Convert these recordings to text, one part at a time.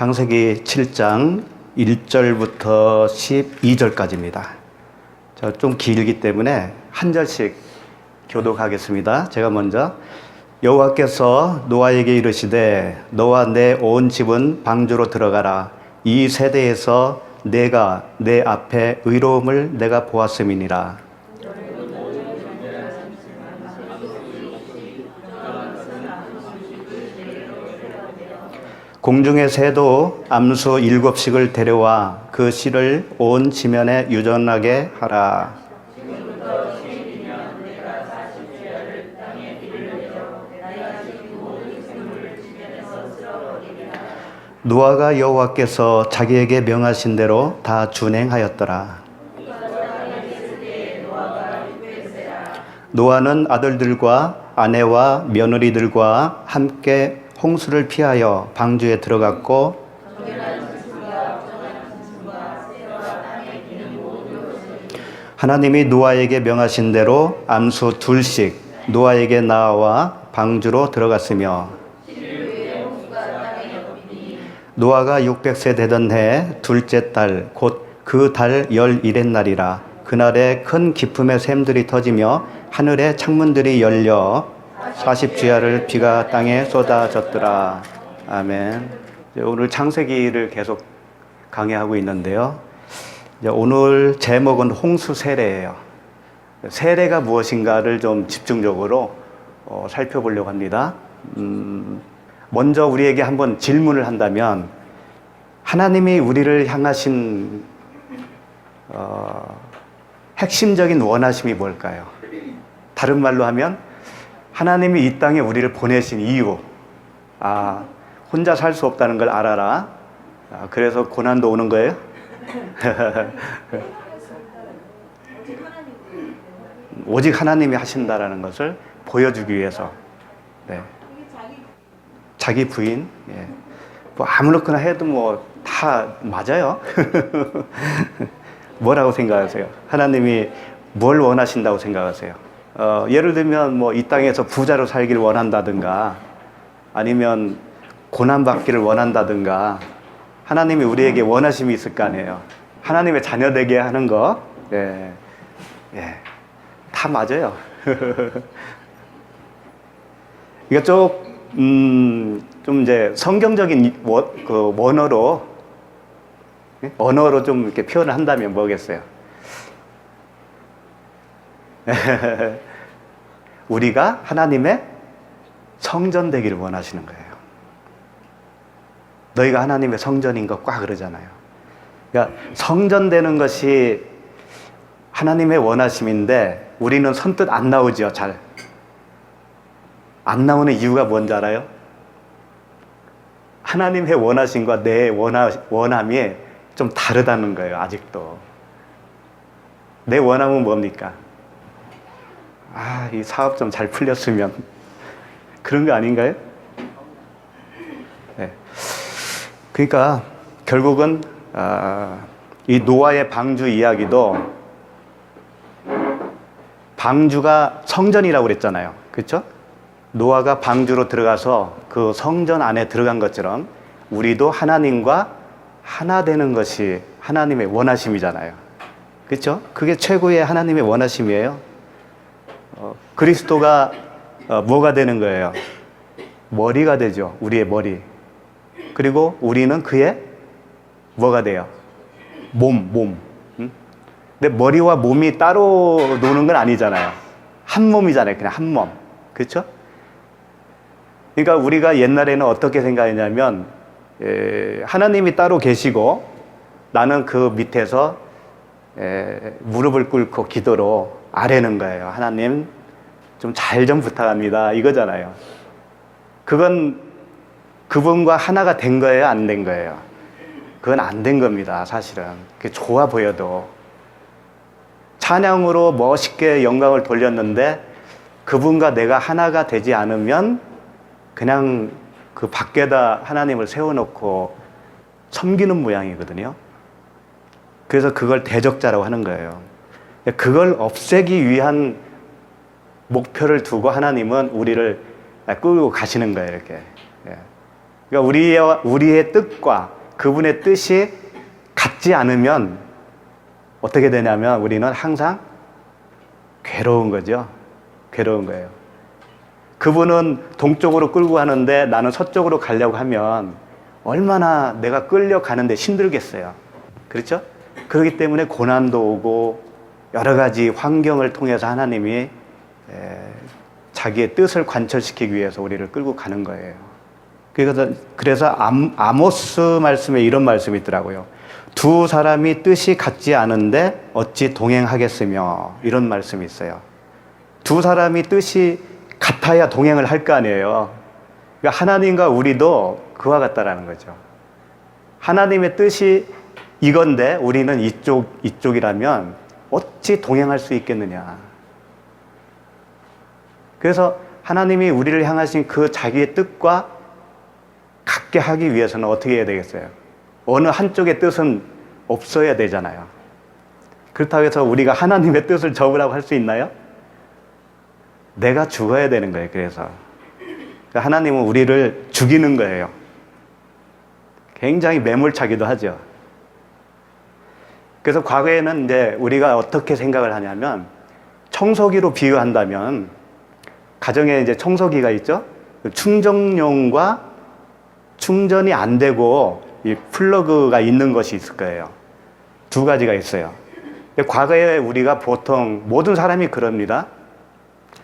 창세기 7장 1절부터 12절까지입니다. 좀 길기 때문에 한 절씩 교독하겠습니다. 제가 먼저 여호와께서 노아에게 이르시되 너와 내 온 집은 방주로 들어가라. 이 세대에서 내가 내 앞에 의로움을 내가 보았음이니라. 공중의 새도 암수 7씩을 데려와 그 씨를 온 지면에 유전하게 하라. 노아가 여호와께서 자기에게 명하신 대로 다 준행하였더라. 노아는 아들들과 아내와 며느리들과 함께 홍수를 피하여 방주에 들어갔고 하나님이 노아에게 명하신 대로 암수 2씩 노아에게 나와 방주로 들어갔으며 노아가 600세 되던 해 둘째 달 곧 그 달 11의 날이라. 그날에 큰 기품의 샘들이 터지며 하늘의 창문들이 열려 40주야를 비가 땅에 쏟아졌더라. 아멘. 오늘 창세기를 계속 강의하고 있는데요. 오늘 제목은 홍수 세례예요. 세례가 무엇인가를 좀 집중적으로 살펴보려고 합니다. 먼저 우리에게 한번 질문을 한다면 하나님이 우리를 향하신 핵심적인 원하심이 뭘까요? 다른 말로 하면 하나님이 이 땅에 우리를 보내신 이유, 혼자 살 수 없다는 걸 알아라. 그래서 고난도 오는 거예요? 오직 하나님이 하신다라는 것을 보여주기 위해서. 네. 자기 부인, 예. 뭐 아무렇거나 해도 뭐 다 맞아요. 뭐라고 생각하세요? 하나님이 뭘 원하신다고 생각하세요? 예를 들면 뭐 이 땅에서 부자로 살기를 원한다든가 아니면 고난받기를 원한다든가 하나님이 우리에게 원하심이 있을 거 아니에요. 하나님의 자녀 되게 하는 거, 예, 예, 다 맞아요. 이거 좀 이제 성경적인 언어로 좀 이렇게 표현을 한다면 뭐겠어요? 우리가 하나님의 성전 되기를 원하시는 거예요. 너희가 하나님의 성전인 것 꽉 그러잖아요. 그러니까 성전 되는 것이 하나님의 원하심인데 우리는 선뜻 안 나오죠. 잘 안 나오는 이유가 뭔지 알아요? 하나님의 원하심과 내 원함이 좀 다르다는 거예요. 아직도 내 원함은 뭡니까? 이 사업 좀 잘 풀렸으면 그런 거 아닌가요? 네. 그러니까 결국은 이 노아의 방주 이야기도 방주가 성전이라고 그랬잖아요. 그렇죠? 노아가 방주로 들어가서 그 성전 안에 들어간 것처럼 우리도 하나님과 하나 되는 것이 하나님의 원하심이잖아요. 그렇죠? 그게 최고의 하나님의 원하심이에요. 그리스도가 뭐가 되는 거예요? 머리가 되죠. 우리의 머리. 그리고 우리는 그의 뭐가 돼요? 몸. 근데 머리와 몸이 따로 노는 건 아니잖아요. 한 몸이잖아요. 그냥 한 몸. 그렇죠? 그러니까 우리가 옛날에는 어떻게 생각했냐면 하나님이 따로 계시고 나는 그 밑에서 무릎을 꿇고 기도로 아뢰는 거예요. 하나님 좀 잘 좀 부탁합니다. 이거잖아요. 그건 그분과 하나가 된 거예요? 안 된 거예요? 그건 안 된 겁니다. 사실은. 그게 좋아 보여도. 찬양으로 멋있게 영광을 돌렸는데 그분과 내가 하나가 되지 않으면 그냥 그 밖에다 하나님을 세워놓고 섬기는 모양이거든요. 그래서 그걸 대적자라고 하는 거예요. 그걸 없애기 위한 목표를 두고 하나님은 우리를 끌고 가시는 거예요. 이렇게. 그러니까 우리의 뜻과 그분의 뜻이 같지 않으면 어떻게 되냐면 우리는 항상 괴로운 거죠. 괴로운 거예요. 그분은 동쪽으로 끌고 가는데 나는 서쪽으로 가려고 하면 얼마나 내가 끌려가는데 힘들겠어요. 그렇죠? 그렇기 때문에 고난도 오고 여러 가지 환경을 통해서 하나님이 자기의 뜻을 관철시키기 위해서 우리를 끌고 가는 거예요. 그래서 아모스 말씀에 이런 말씀이 있더라고요. 두 사람이 뜻이 같지 않은데 어찌 동행하겠으며, 이런 말씀이 있어요. 두 사람이 뜻이 같아야 동행을 할 거 아니에요. 그러니까 하나님과 우리도 그와 같다라는 거죠. 하나님의 뜻이 이건데 우리는 이쪽이라면 어찌 동행할 수 있겠느냐. 그래서 하나님이 우리를 향하신 그 자기의 뜻과 같게 하기 위해서는 어떻게 해야 되겠어요? 어느 한쪽의 뜻은 없어야 되잖아요. 그렇다고 해서 우리가 하나님의 뜻을 접으라고 할 수 있나요? 내가 죽어야 되는 거예요. 그래서 하나님은 우리를 죽이는 거예요. 굉장히 매몰차기도 하죠. 그래서 과거에는 이제 우리가 어떻게 생각을 하냐면, 청소기로 비유한다면 가정에 이제 청소기가 있죠. 충전용과 충전이 안 되고 이 플러그가 있는 것이 있을 거예요. 두 가지가 있어요. 과거에 우리가 보통 모든 사람이 그럽니다.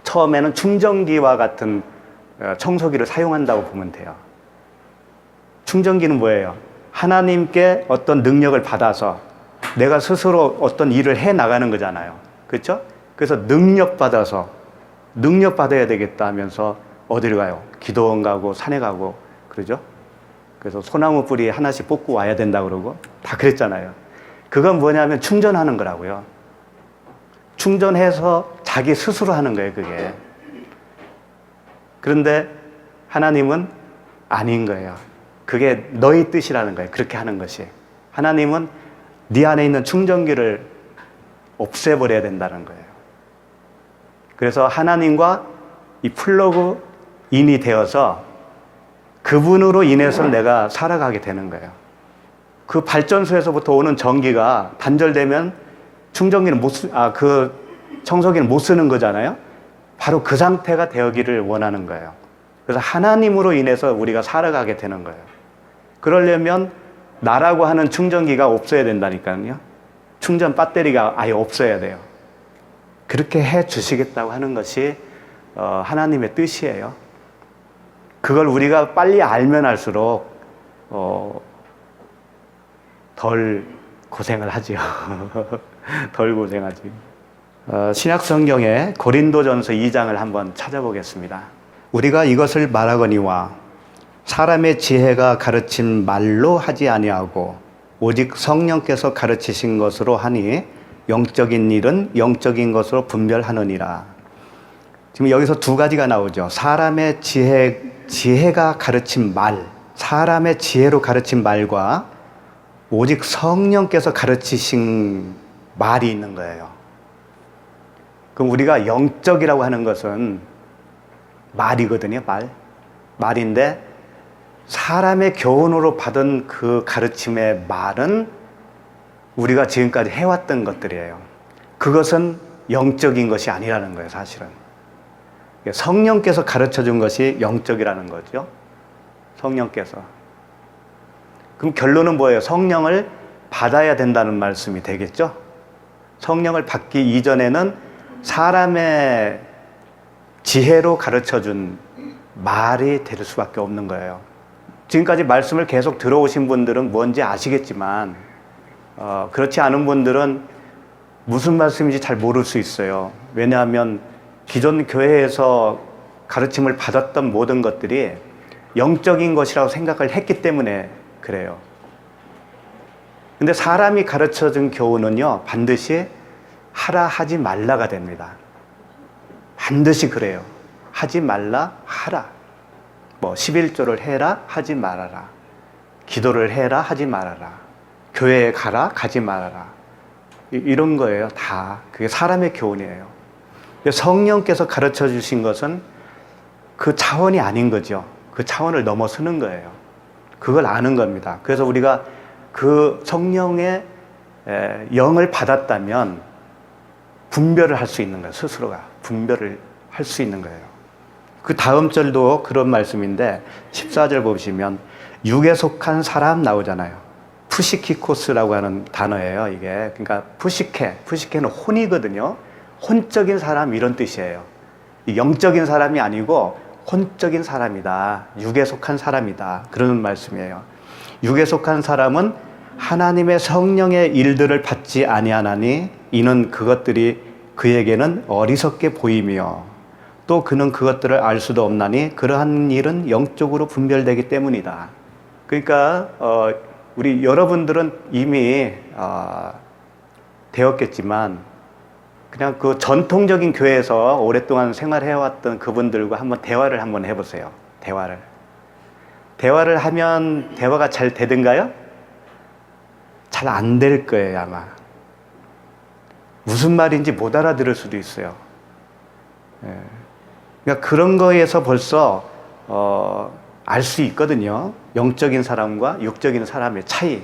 처음에는 충전기와 같은 청소기를 사용한다고 보면 돼요. 충전기는 뭐예요? 하나님께 어떤 능력을 받아서 내가 스스로 어떤 일을 해 나가는 거잖아요. 그렇죠? 그래서 능력 받아야 되겠다 하면서 어디를 가요? 기도원 가고 산에 가고 그러죠? 그래서 소나무 뿌리 하나씩 뽑고 와야 된다 그러고 다 그랬잖아요. 그건 뭐냐면 충전하는 거라고요. 충전해서 자기 스스로 하는 거예요, 그게. 그런데 하나님은 아닌 거예요. 그게 너희 뜻이라는 거예요, 그렇게 하는 것이. 하나님은 네 안에 있는 충전기를 없애버려야 된다는 거예요. 그래서 하나님과 이 플러그인이 되어서 그분으로 인해서 내가 살아가게 되는 거예요. 그 발전소에서부터 오는 전기가 단절되면 그 청소기는 못 쓰는 거잖아요. 바로 그 상태가 되기를 원하는 거예요. 그래서 하나님으로 인해서 우리가 살아가게 되는 거예요. 그러려면 나라고 하는 충전기가 없어야 된다니까요. 충전 배터리가 아예 없어야 돼요. 그렇게 해 주시겠다고 하는 것이 하나님의 뜻이에요. 그걸 우리가 빨리 알면 알수록 덜 고생을 하지요. 덜 고생하지. 신약 성경의 고린도전서 2장을 한번 찾아보겠습니다. 우리가 이것을 말하거니와 사람의 지혜가 가르친 말로 하지 아니하고 오직 성령께서 가르치신 것으로 하니 영적인 일은 영적인 것으로 분별하느니라. 지금 여기서 두 가지가 나오죠. 사람의 지혜가 가르친 말, 사람의 지혜로 가르친 말과 오직 성령께서 가르치신 말이 있는 거예요. 그럼 우리가 영적이라고 하는 것은 말이거든요, 말인데 사람의 교훈으로 받은 그 가르침의 말은 우리가 지금까지 해왔던 것들이에요. 그것은 영적인 것이 아니라는 거예요, 사실은. 성령께서 가르쳐 준 것이 영적이라는 거죠. 성령께서. 그럼 결론은 뭐예요? 성령을 받아야 된다는 말씀이 되겠죠? 성령을 받기 이전에는 사람의 지혜로 가르쳐 준 말이 될 수밖에 없는 거예요. 지금까지 말씀을 계속 들어오신 분들은 뭔지 아시겠지만 그렇지 않은 분들은 무슨 말씀인지 잘 모를 수 있어요. 왜냐하면 기존 교회에서 가르침을 받았던 모든 것들이 영적인 것이라고 생각을 했기 때문에 그래요. 근데 사람이 가르쳐준 교훈은요, 반드시 하라 하지 말라가 됩니다. 반드시 그래요. 하지 말라 하라. 11조를 해라 하지 말아라. 기도를 해라 하지 말아라. 교회에 가라 가지 말아라. 이런 거예요. 다 그게 사람의 교훈이에요. 성령께서 가르쳐 주신 것은 그 차원이 아닌 거죠. 그 차원을 넘어서는 거예요. 그걸 아는 겁니다. 그래서 우리가 그 성령의 영을 받았다면 분별을 할 수 있는 거예요. 스스로가 분별을 할 수 있는 거예요. 그 다음 절도 그런 말씀인데 14절 보시면 육에 속한 사람 나오잖아요. 푸시키코스라고 하는 단어예요. 이게 그러니까 푸시케는 혼이거든요. 혼적인 사람 이런 뜻이에요. 영적인 사람이 아니고 혼적인 사람이다. 육에 속한 사람이다. 그런 말씀이에요. 육에 속한 사람은 하나님의 성령의 일들을 받지 아니하나니 이는 그것들이 그에게는 어리석게 보이며 또 그는 그것들을 알 수도 없나니 그러한 일은 영적으로 분별되기 때문이다. 그러니까 우리 여러분들은 이미 되었겠지만 그냥 그 전통적인 교회에서 오랫동안 생활해왔던 그분들과 한번 대화를 한번 해보세요. 대화를 하면 대화가 잘 되든가요? 잘 안 될 거예요, 아마. 무슨 말인지 못 알아들을 수도 있어요. 그러니까 그런 거에서 벌써 알 수 있거든요. 영적인 사람과 육적인 사람의 차이.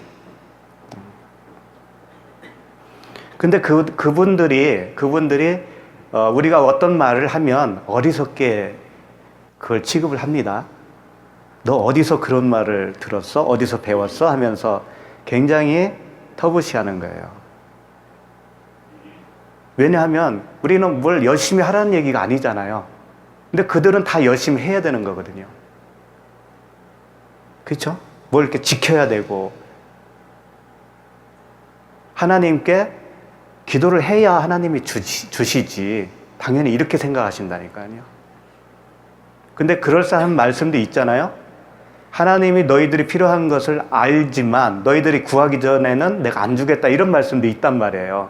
근데 그분들이 우리가 어떤 말을 하면 어리석게 그걸 취급을 합니다. 너 어디서 그런 말을 들었어? 어디서 배웠어? 하면서 굉장히 터부시하는 거예요. 왜냐하면 우리는 뭘 열심히 하라는 얘기가 아니잖아요. 근데 그들은 다 열심히 해야 되는 거거든요. 그렇죠? 뭘 이렇게 지켜야 되고 하나님께 기도를 해야 하나님이 주시지. 당연히 이렇게 생각하신다니까요. 근데 그럴싸한 말씀도 있잖아요. 하나님이 너희들이 필요한 것을 알지만 너희들이 구하기 전에는 내가 안 주겠다 이런 말씀도 있단 말이에요.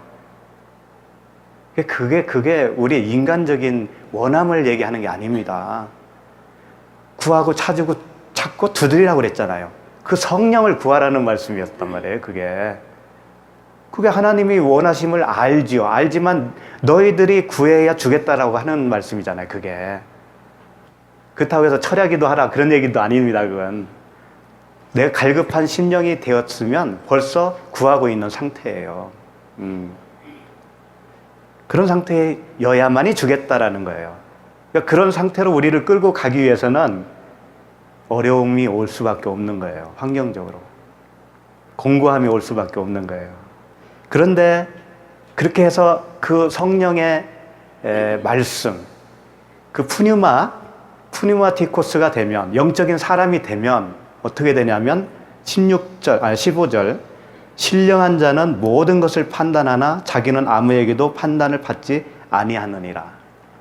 그게 우리의 인간적인 원함을 얘기하는 게 아닙니다. 구하고 찾고 두드리라고 그랬잖아요. 그 성령을 구하라는 말씀이었단 말이에요. 그게 하나님이 원하심을 알지요. 알지만 너희들이 구해야 주겠다라고 하는 말씀이잖아요. 그게. 그렇다고 해서 철야기도 하라 그런 얘기도 아닙니다. 그건. 내가 갈급한 심령이 되었으면 벌써 구하고 있는 상태예요. 그런 상태여야만이 주겠다라는 거예요. 그러니까 그런 상태로 우리를 끌고 가기 위해서는 어려움이 올 수밖에 없는 거예요. 환경적으로. 공고함이 올 수밖에 없는 거예요. 그런데 그렇게 해서 그 성령의 말씀, 그 푸뉴마티코스가 되면, 영적인 사람이 되면 어떻게 되냐면 15절 신령한 자는 모든 것을 판단하나 자기는 아무에게도 판단을 받지 아니하느니라.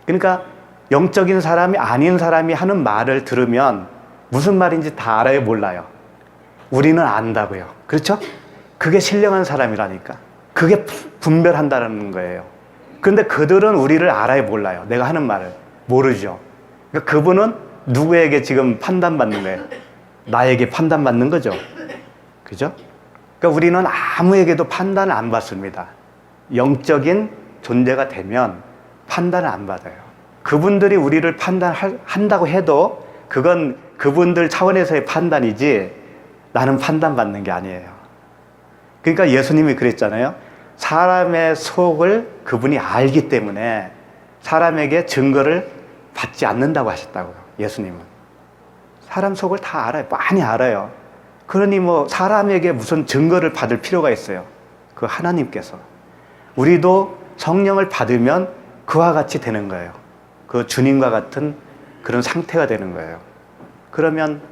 그러니까 영적인 사람이 아닌 사람이 하는 말을 들으면 무슨 말인지 다 알아요, 몰라요? 우리는 안다고요. 그렇죠? 그게 신령한 사람이라니까. 그게 분별한다는 거예요. 그런데 그들은 우리를 알아요, 몰라요? 내가 하는 말을 모르죠. 그러니까 그분은 누구에게 지금 판단받는 거예요? 나에게 판단받는 거죠. 그죠? 그러니까 우리는 아무에게도 판단을 안 받습니다. 영적인 존재가 되면 판단을 안 받아요. 그분들이 우리를 판단한다고 해도 그건 그분들 차원에서의 판단이지 나는 판단받는 게 아니에요. 그러니까 예수님이 그랬잖아요. 사람의 속을 그분이 알기 때문에 사람에게 증거를 받지 않는다고 하셨다고요. 예수님은. 사람 속을 다 알아요. 많이 알아요. 그러니 사람에게 무슨 증거를 받을 필요가 있어요. 그 하나님께서. 우리도 성령을 받으면 그와 같이 되는 거예요. 그 주님과 같은 그런 상태가 되는 거예요. 그러면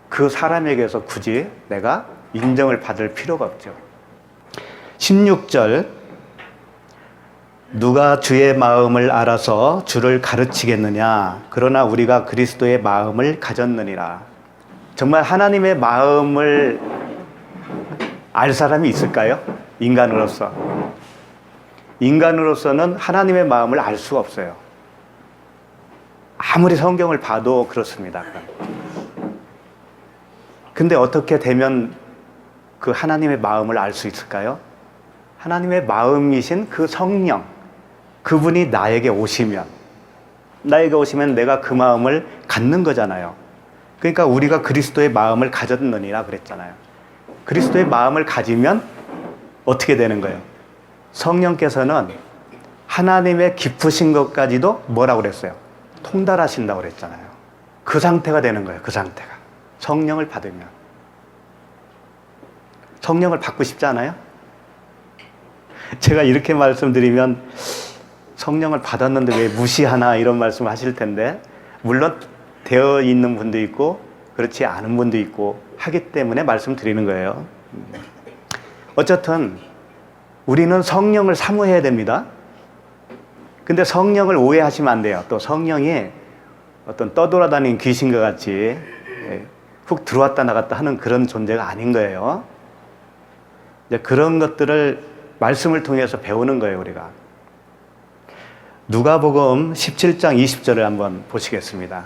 그 사람에게서 굳이 내가 인정을 받을 필요가 없죠. 16절 누가 주의 마음을 알아서 주를 가르치겠느냐 그러나 우리가 그리스도의 마음을 가졌느니라. 정말 하나님의 마음을 알 사람이 있을까요? 인간으로서는 하나님의 마음을 알 수가 없어요. 아무리 성경을 봐도 그렇습니다. 근데 어떻게 되면 그 하나님의 마음을 알 수 있을까요? 하나님의 마음이신 그 성령, 그분이 나에게 오시면 내가 그 마음을 갖는 거잖아요. 그러니까 우리가 그리스도의 마음을 가졌느니라 그랬잖아요. 그리스도의 마음을 가지면 어떻게 되는 거예요? 성령께서는 하나님의 깊으신 것까지도 뭐라고 그랬어요? 통달하신다고 그랬잖아요. 그 상태가 되는 거예요. 그 상태가. 성령을 받으면. 성령을 받고 싶지 않아요? 제가 이렇게 말씀드리면 성령을 받았는데 왜 무시하나 이런 말씀을 하실 텐데, 물론 되어 있는 분도 있고 그렇지 않은 분도 있고 하기 때문에 말씀드리는 거예요. 어쨌든 우리는 성령을 사모해야 됩니다. 근데 성령을 오해하시면 안 돼요. 또 성령이 어떤 떠돌아다니는 귀신과 같이 훅 들어왔다 나갔다 하는 그런 존재가 아닌 거예요. 이제 그런 것들을 말씀을 통해서 배우는 거예요, 우리가. 누가복음 17장 20절을 한번 보시겠습니다.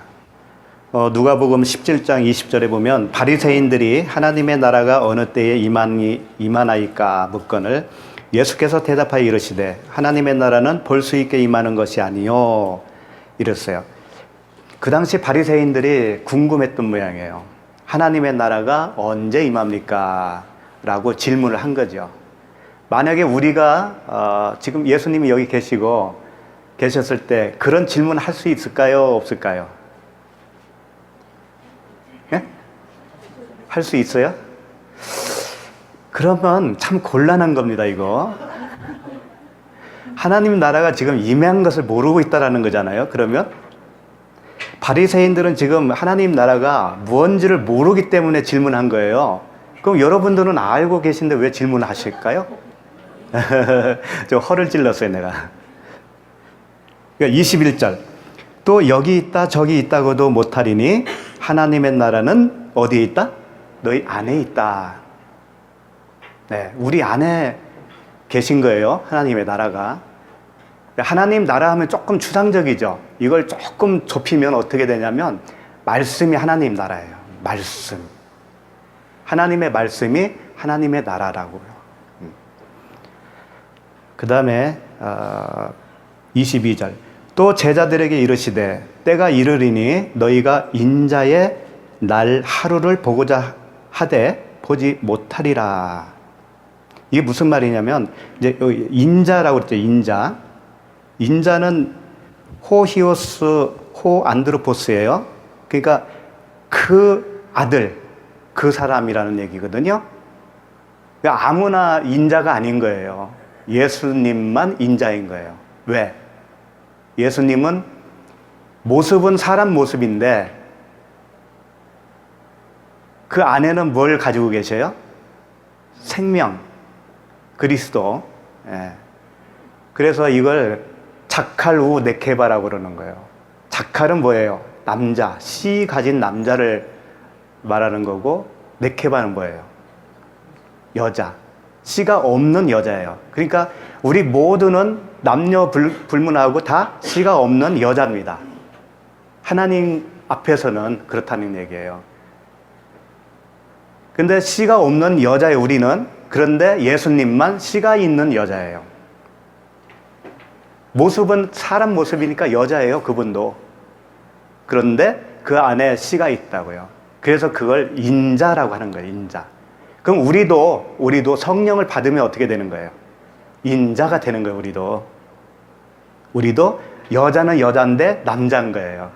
누가복음 17장 20절에 보면 바리새인들이 하나님의 나라가 어느 때에 임하나이까 묻거늘 예수께서 대답하여 이르시되 하나님의 나라는 볼 수 있게 임하는 것이 아니요 이랬어요. 그 당시 바리새인들이 궁금했던 모양이에요. 하나님의 나라가 언제 임합니까? 라고 질문을 한 거죠. 만약에 우리가 지금 예수님이 여기 계셨을 때 그런 질문 할 수 있을까요? 없을까요? 네? 할 수 있어요? 그러면 참 곤란한 겁니다, 이거. 하나님 나라가 지금 임한 것을 모르고 있다라는 거잖아요. 그러면 바리새인들은 지금 하나님 나라가 무언지를 모르기 때문에 질문한 거예요. 그럼 여러분들은 알고 계신데 왜 질문하실까요? 저 허를 찔렀어요, 내가. 그러니까 21절. 또 여기 있다 저기 있다고도 못하리니 하나님의 나라는 어디에 있다? 너희 안에 있다. 네, 우리 안에 계신 거예요. 하나님의 나라가. 하나님 나라 하면 조금 추상적이죠. 이걸 조금 좁히면 어떻게 되냐면 말씀이 하나님 나라예요. 말씀. 하나님의 말씀이 하나님의 나라라고요. 그 다음에 22절. 또 제자들에게 이르시되 때가 이르리니 너희가 인자의 날 하루를 보고자 하되 보지 못하리라. 이게 무슨 말이냐면 이제 인자라고 그랬죠. 인자. 인자는 호히오스 호안드로포스예요. 그러니까 그 아들, 그 사람이라는 얘기거든요. 그러니까 아무나 인자가 아닌 거예요. 예수님만 인자인 거예요. 왜? 예수님은 모습은 사람 모습인데 그 안에는 뭘 가지고 계셔요? 생명, 그리스도. 예. 그래서 이걸 자칼 우 네케바라고 그러는 거예요. 자칼은 뭐예요? 남자, 씨 가진 남자를 말하는 거고, 네케바는 뭐예요? 여자, 씨가 없는 여자예요. 그러니까 우리 모두는 남녀 불문하고 다 씨가 없는 여자입니다. 하나님 앞에서는 그렇다는 얘기예요. 근데 씨가 없는 여자예요, 우리는. 그런데 예수님만 씨가 있는 여자예요. 모습은 사람 모습이니까 여자예요, 그분도. 그런데 그 안에 씨가 있다고요. 그래서 그걸 인자라고 하는 거예요, 인자. 그럼 우리도 성령을 받으면 어떻게 되는 거예요? 인자가 되는 거예요, 우리도 여자는 여자인데 남자인 거예요.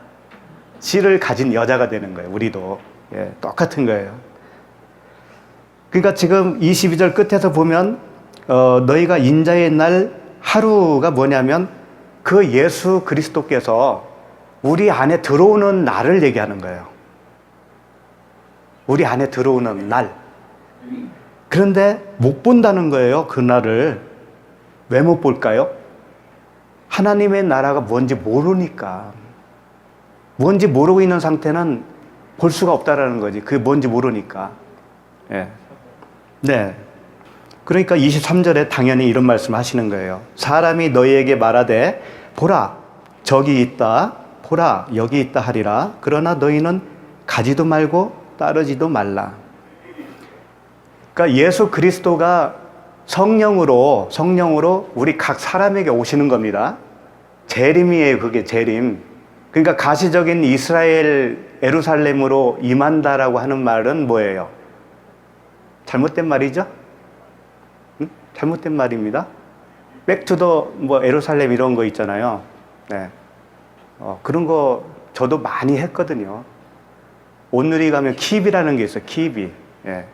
씨를 가진 여자가 되는 거예요, 우리도. 예, 똑같은 거예요. 그러니까 지금 22절 끝에서 보면 너희가 인자의 날 하루가 뭐냐면 그 예수 그리스도께서 우리 안에 들어오는 날을 얘기하는 거예요. 우리 안에 들어오는 날. 그런데 못 본다는 거예요, 그 날을. 왜 못 볼까요? 하나님의 나라가 뭔지 모르니까. 뭔지 모르고 있는 상태는 볼 수가 없다라는 거지. 그게 뭔지 모르니까. 예. 네. 그러니까 23절에 당연히 이런 말씀 하시는 거예요. 사람이 너희에게 말하되 보라 저기 있다, 보라 여기 있다 하리라. 그러나 너희는 가지도 말고 따르지도 말라. 그러니까 예수 그리스도가 성령으로 우리 각 사람에게 오시는 겁니다. 재림이에요, 그게 재림. 그러니까 가시적인 이스라엘 예루살렘으로 임한다라고 하는 말은 뭐예요? 잘못된 말이죠? 응? 잘못된 말입니다. 백투더 뭐 예루살렘 이런 거 있잖아요. 네. 그런 거 저도 많이 했거든요. 온누리 가면 킵이라는 게 있어요. 킵이. 예.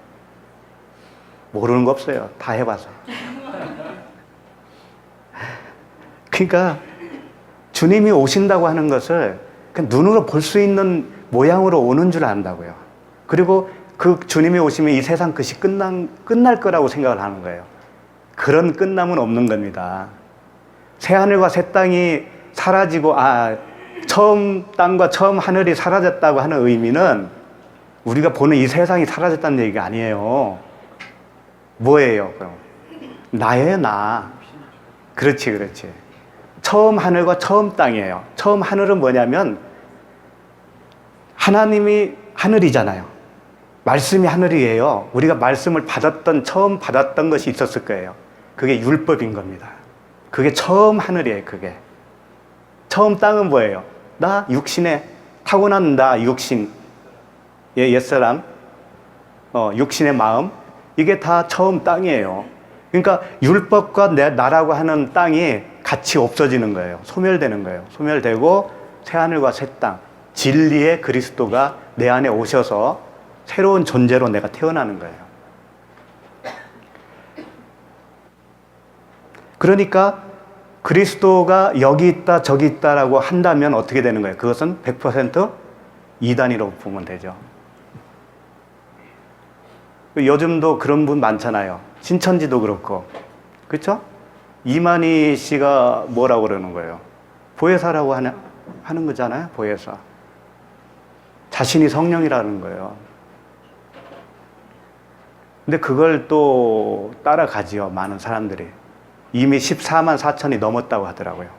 모르는 거 없어요. 다 해봐서. 그러니까 주님이 오신다고 하는 것을 그냥 눈으로 볼 수 있는 모양으로 오는 줄 안다고요. 그리고 그 주님이 오시면 이 세상 끝이 끝날 거라고 생각을 하는 거예요. 그런 끝남은 없는 겁니다. 새하늘과 새 땅이 사라지고, 처음 땅과 처음 하늘이 사라졌다고 하는 의미는 우리가 보는 이 세상이 사라졌다는 얘기가 아니에요. 뭐예요, 그럼? 나예요, 나. 그렇지. 처음 하늘과 처음 땅이에요. 처음 하늘은 뭐냐면 하나님이 하늘이잖아요. 말씀이 하늘이에요. 우리가 말씀을 처음 받았던 것이 있었을 거예요. 그게 율법인 겁니다. 그게 처음 하늘이에요, 그게. 처음 땅은 뭐예요? 나 육신에 타고난 나 육신, 옛사람, 육신의 마음, 이게 다 처음 땅이에요. 그러니까 율법과 나라고 하는 땅이 같이 없어지는 거예요. 소멸되는 거예요. 소멸되고 새하늘과 새 땅, 진리의 그리스도가 내 안에 오셔서 새로운 존재로 내가 태어나는 거예요. 그러니까 그리스도가 여기 있다 저기 있다라고 한다면 어떻게 되는 거예요? 그것은 100% 이단이라고 보면 되죠. 요즘도 그런 분 많잖아요. 신천지도 그렇고. 그렇죠? 이만희 씨가 뭐라고 그러는 거예요? 보혜사라고 하는 거잖아요. 보혜사. 자신이 성령이라는 거예요. 근데 그걸 또 따라가지요. 많은 사람들이. 이미 14만 4천이 넘었다고 하더라고요.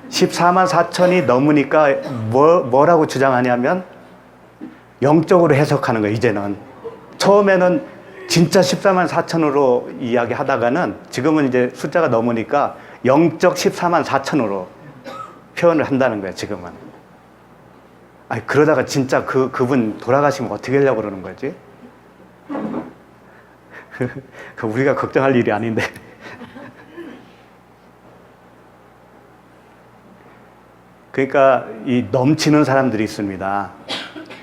14만 4천이 넘으니까 뭐라고 주장하냐면 영적으로 해석하는 거예요. 이제는. 처음에는 진짜 14만 4천으로 이야기하다가는 지금은 이제 숫자가 넘으니까 영적 14만 4천으로 표현을 한다는 거예요. 지금은. 그러다가 진짜 그분 돌아가시면 어떻게 하려고 그러는 거지? 우리가 걱정할 일이 아닌데. 그러니까 이 넘치는 사람들이 있습니다.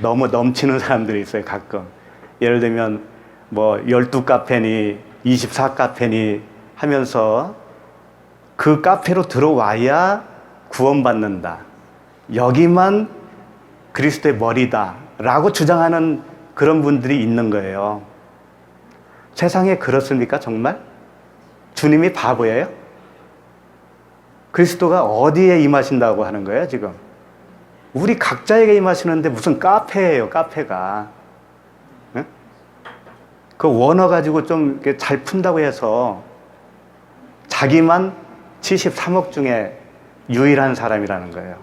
너무 넘치는 사람들이 있어요. 가끔. 예를 들면 뭐 12카페니 24카페니 하면서 그 카페로 들어와야 구원받는다. 여기만 그리스도의 머리다 라고 주장하는 그런 분들이 있는 거예요. 세상에 그렇습니까? 정말? 주님이 바보예요? 그리스도가 어디에 임하신다고 하는 거예요, 지금? 우리 각자에게 임하시는데 무슨 카페예요, 카페가. 응? 그 원어 가지고 좀 잘 푼다고 해서 자기만 73억 중에 유일한 사람이라는 거예요.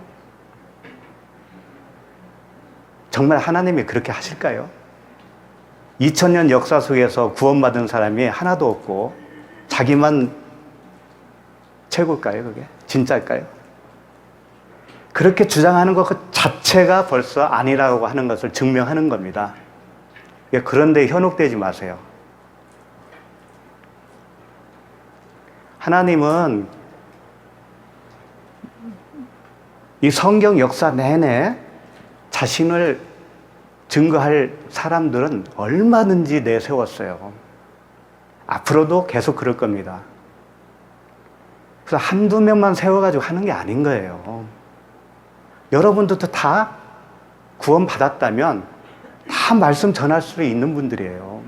정말 하나님이 그렇게 하실까요? 2000년 역사 속에서 구원받은 사람이 하나도 없고 자기만 최고일까요, 그게? 진짜일까요? 그렇게 주장하는 것 자체가 벌써 아니라고 하는 것을 증명하는 겁니다. 그런데 현혹되지 마세요. 하나님은 이 성경 역사 내내 자신을 증거할 사람들은 얼마든지 내세웠어요. 앞으로도 계속 그럴 겁니다. 그래서 한두 명만 세워가지고 하는 게 아닌 거예요. 여러분들도 다 구원받았다면 다 말씀 전할 수 있는 분들이에요.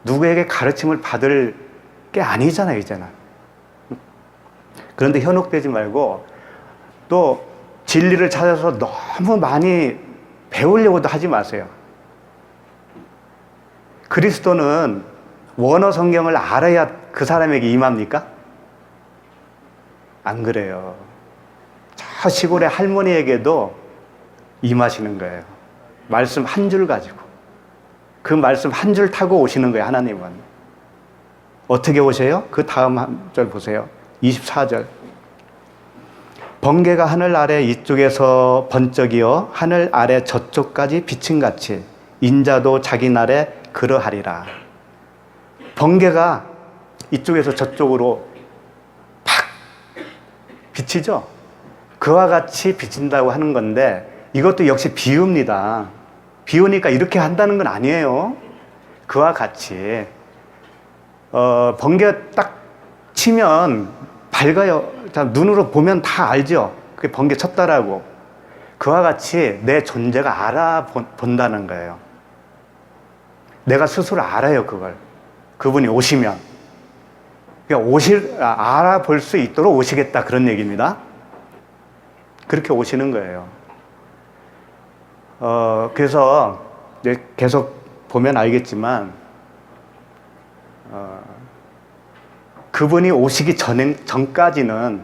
누구에게 가르침을 받을 게 아니잖아요, 이제는. 그런데 현혹되지 말고 또 진리를 찾아서 너무 많이 배우려고도 하지 마세요. 그리스도는 원어 성경을 알아야 그 사람에게 임합니까? 안 그래요. 저 시골의 할머니에게도 임하시는 거예요. 말씀 한 줄 가지고. 그 말씀 한 줄 타고 오시는 거예요, 하나님은. 어떻게 오세요? 그 다음 한 절 보세요. 24절. 번개가 하늘 아래 이쪽에서 번쩍이어 하늘 아래 저쪽까지 비침같이 인자도 자기 날에 그러하리라. 번개가 이쪽에서 저쪽으로 팍 비치죠. 그와 같이 비친다고 하는 건데 이것도 역시 비유입니다. 비유니까 이렇게 한다는 건 아니에요. 그와 같이 번개 딱 치면 밝아요. 자, 눈으로 보면 다 알죠. 그게 번개 쳤다라고. 그와 같이 내 존재가 알아본다는 거예요. 내가 스스로 알아요, 그걸. 그분이 오시면. 그러니까 알아볼 수 있도록 오시겠다, 그런 얘기입니다. 그렇게 오시는 거예요. 그래서 계속 보면 알겠지만, 그분이 오시기 전까지는,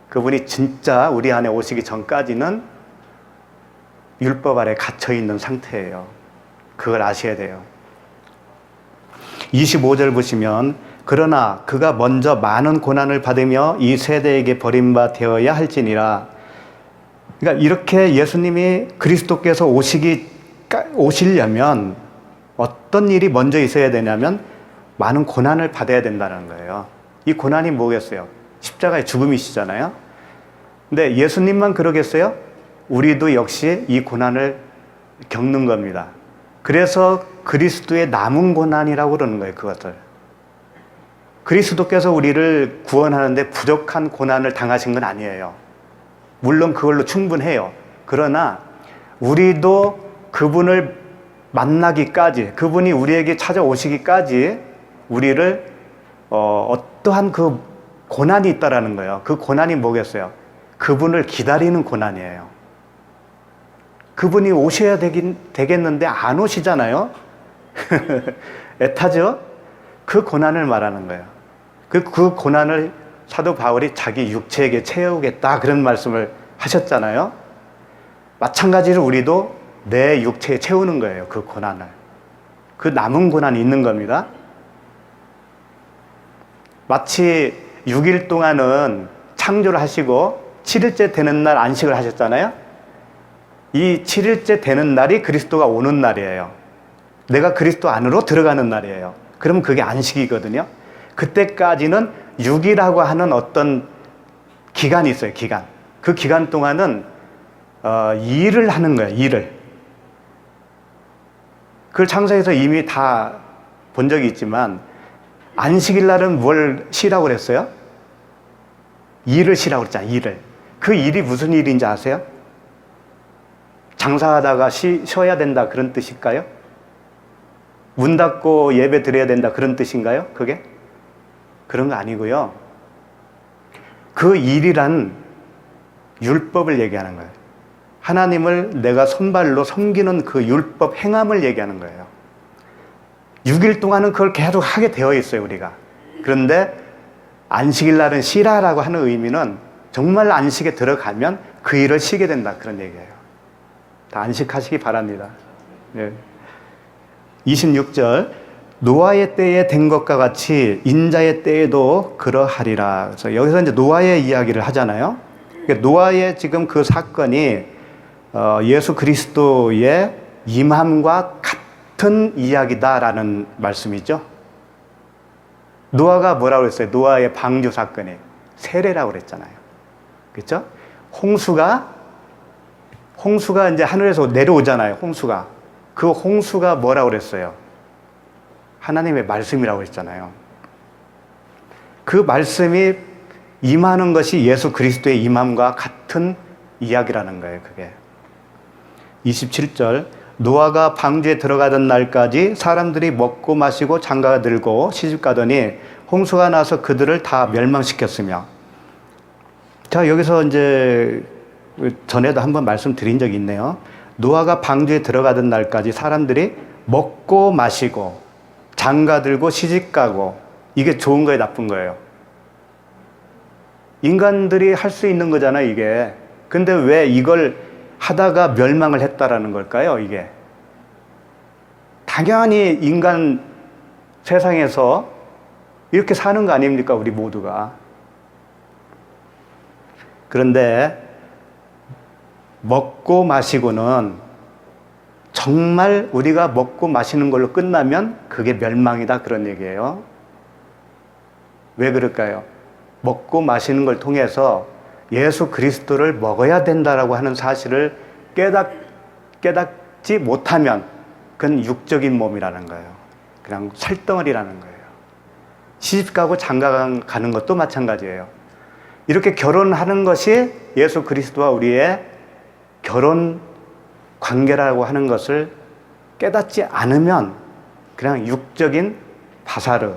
그분이 진짜 우리 안에 오시기 전까지는 율법 아래 갇혀 있는 상태예요. 그걸 아셔야 돼요. 25절 보시면, 그러나 그가 먼저 많은 고난을 받으며 이 세대에게 버림바 되어야 할지니라. 그러니까 이렇게 예수님이 그리스도께서 오시려면 어떤 일이 먼저 있어야 되냐면 많은 고난을 받아야 된다는 거예요. 이 고난이 뭐겠어요? 십자가의 죽음이시잖아요. 근데 예수님만 그러겠어요? 우리도 역시 이 고난을 겪는 겁니다. 그래서 그리스도의 남은 고난이라고 그러는 거예요, 그것을. 그리스도께서 우리를 구원하는데 부족한 고난을 당하신 건 아니에요. 물론 그걸로 충분해요. 그러나 우리도 그분을 만나기까지, 그분이 우리에게 찾아오시기까지 우리를 어떠한 그 고난이 있다라는 거예요. 그 고난이 뭐겠어요? 그분을 기다리는 고난이에요. 그분이 오셔야 되겠는데 안 오시잖아요. 애타죠? 그 고난을 말하는 거예요. 그 고난을 사도 바울이 자기 육체에게 채우겠다, 그런 말씀을 하셨잖아요. 마찬가지로 우리도 내 육체에 채우는 거예요, 그 고난을. 그 남은 고난이 있는 겁니다. 마치 6일 동안은 창조를 하시고 7일째 되는 날 안식을 하셨잖아요. 이 7일째 되는 날이 그리스도가 오는 날이에요. 내가 그리스도 안으로 들어가는 날이에요. 그러면 그게 안식이거든요. 그때까지는 6이라고 하는 어떤 기간이 있어요, 기간. 그 기간 동안은 일을 하는 거예요, 일을. 그걸 창세기에서 이미 다 본 적이 있지만, 안식일 날은 뭘 쉬라고 그랬어요? 일을 쉬라고 그랬잖아요, 일을. 그 일이 무슨 일인지 아세요? 장사하다가 쉬어야 된다, 그런 뜻일까요? 문 닫고 예배 드려야 된다, 그런 뜻인가요? 그게? 그런 거 아니고요. 그 일이란 율법을 얘기하는 거예요. 하나님을 내가 손발로 섬기는 그 율법 행함을 얘기하는 거예요. 6일 동안은 그걸 계속 하게 되어 있어요, 우리가. 그런데 안식일 날은 쉬라라고 하는 의미는 정말 안식에 들어가면 그 일을 쉬게 된다, 그런 얘기예요. 다 안식하시기 바랍니다. 네. 26절, 노아의 때에 된 것과 같이 인자의 때에도 그러하리라. 그래서 여기서 이제 노아의 이야기를 하잖아요. 그러니까 노아의 지금 그 사건이 예수 그리스도의 임함과 같은 이야기다라는 말씀이죠. 노아가 뭐라고 그랬어요? 노아의 방주 사건이 세례라고 그랬잖아요. 그렇죠? 홍수가 이제 하늘에서 내려오잖아요. 홍수가. 그 홍수가 뭐라고 그랬어요? 하나님의 말씀이라고 했잖아요. 그 말씀이 임하는 것이 예수 그리스도의 임함과 같은 이야기라는 거예요, 그게. 27절, 노아가 방주에 들어가던 날까지 사람들이 먹고 마시고 장가가 들고 시집가더니 홍수가 나서 그들을 다 멸망시켰으며. 자, 여기서 이제 전에도 한번 말씀드린 적이 있네요. 노아가 방주에 들어가던 날까지 사람들이 먹고 마시고 장가 들고 시집가고, 이게 좋은 거예요, 나쁜 거예요? 인간들이 할 수 있는 거잖아요, 이게. 근데 왜 이걸 하다가 멸망을 했다라는 걸까요, 이게? 당연히 인간 세상에서 이렇게 사는 거 아닙니까, 우리 모두가. 그런데 먹고 마시고는 정말 우리가 먹고 마시는 걸로 끝나면 그게 멸망이다, 그런 얘기예요. 왜 그럴까요? 먹고 마시는 걸 통해서 예수 그리스도를 먹어야 된다라고 하는 사실을 깨닫지 못하면 그건 육적인 몸이라는 거예요. 그냥 살덩어리라는 거예요. 시집가고 장가가는 것도 마찬가지예요. 이렇게 결혼하는 것이 예수 그리스도와 우리의 결혼 관계라고 하는 것을 깨닫지 않으면 그냥 육적인 바사르,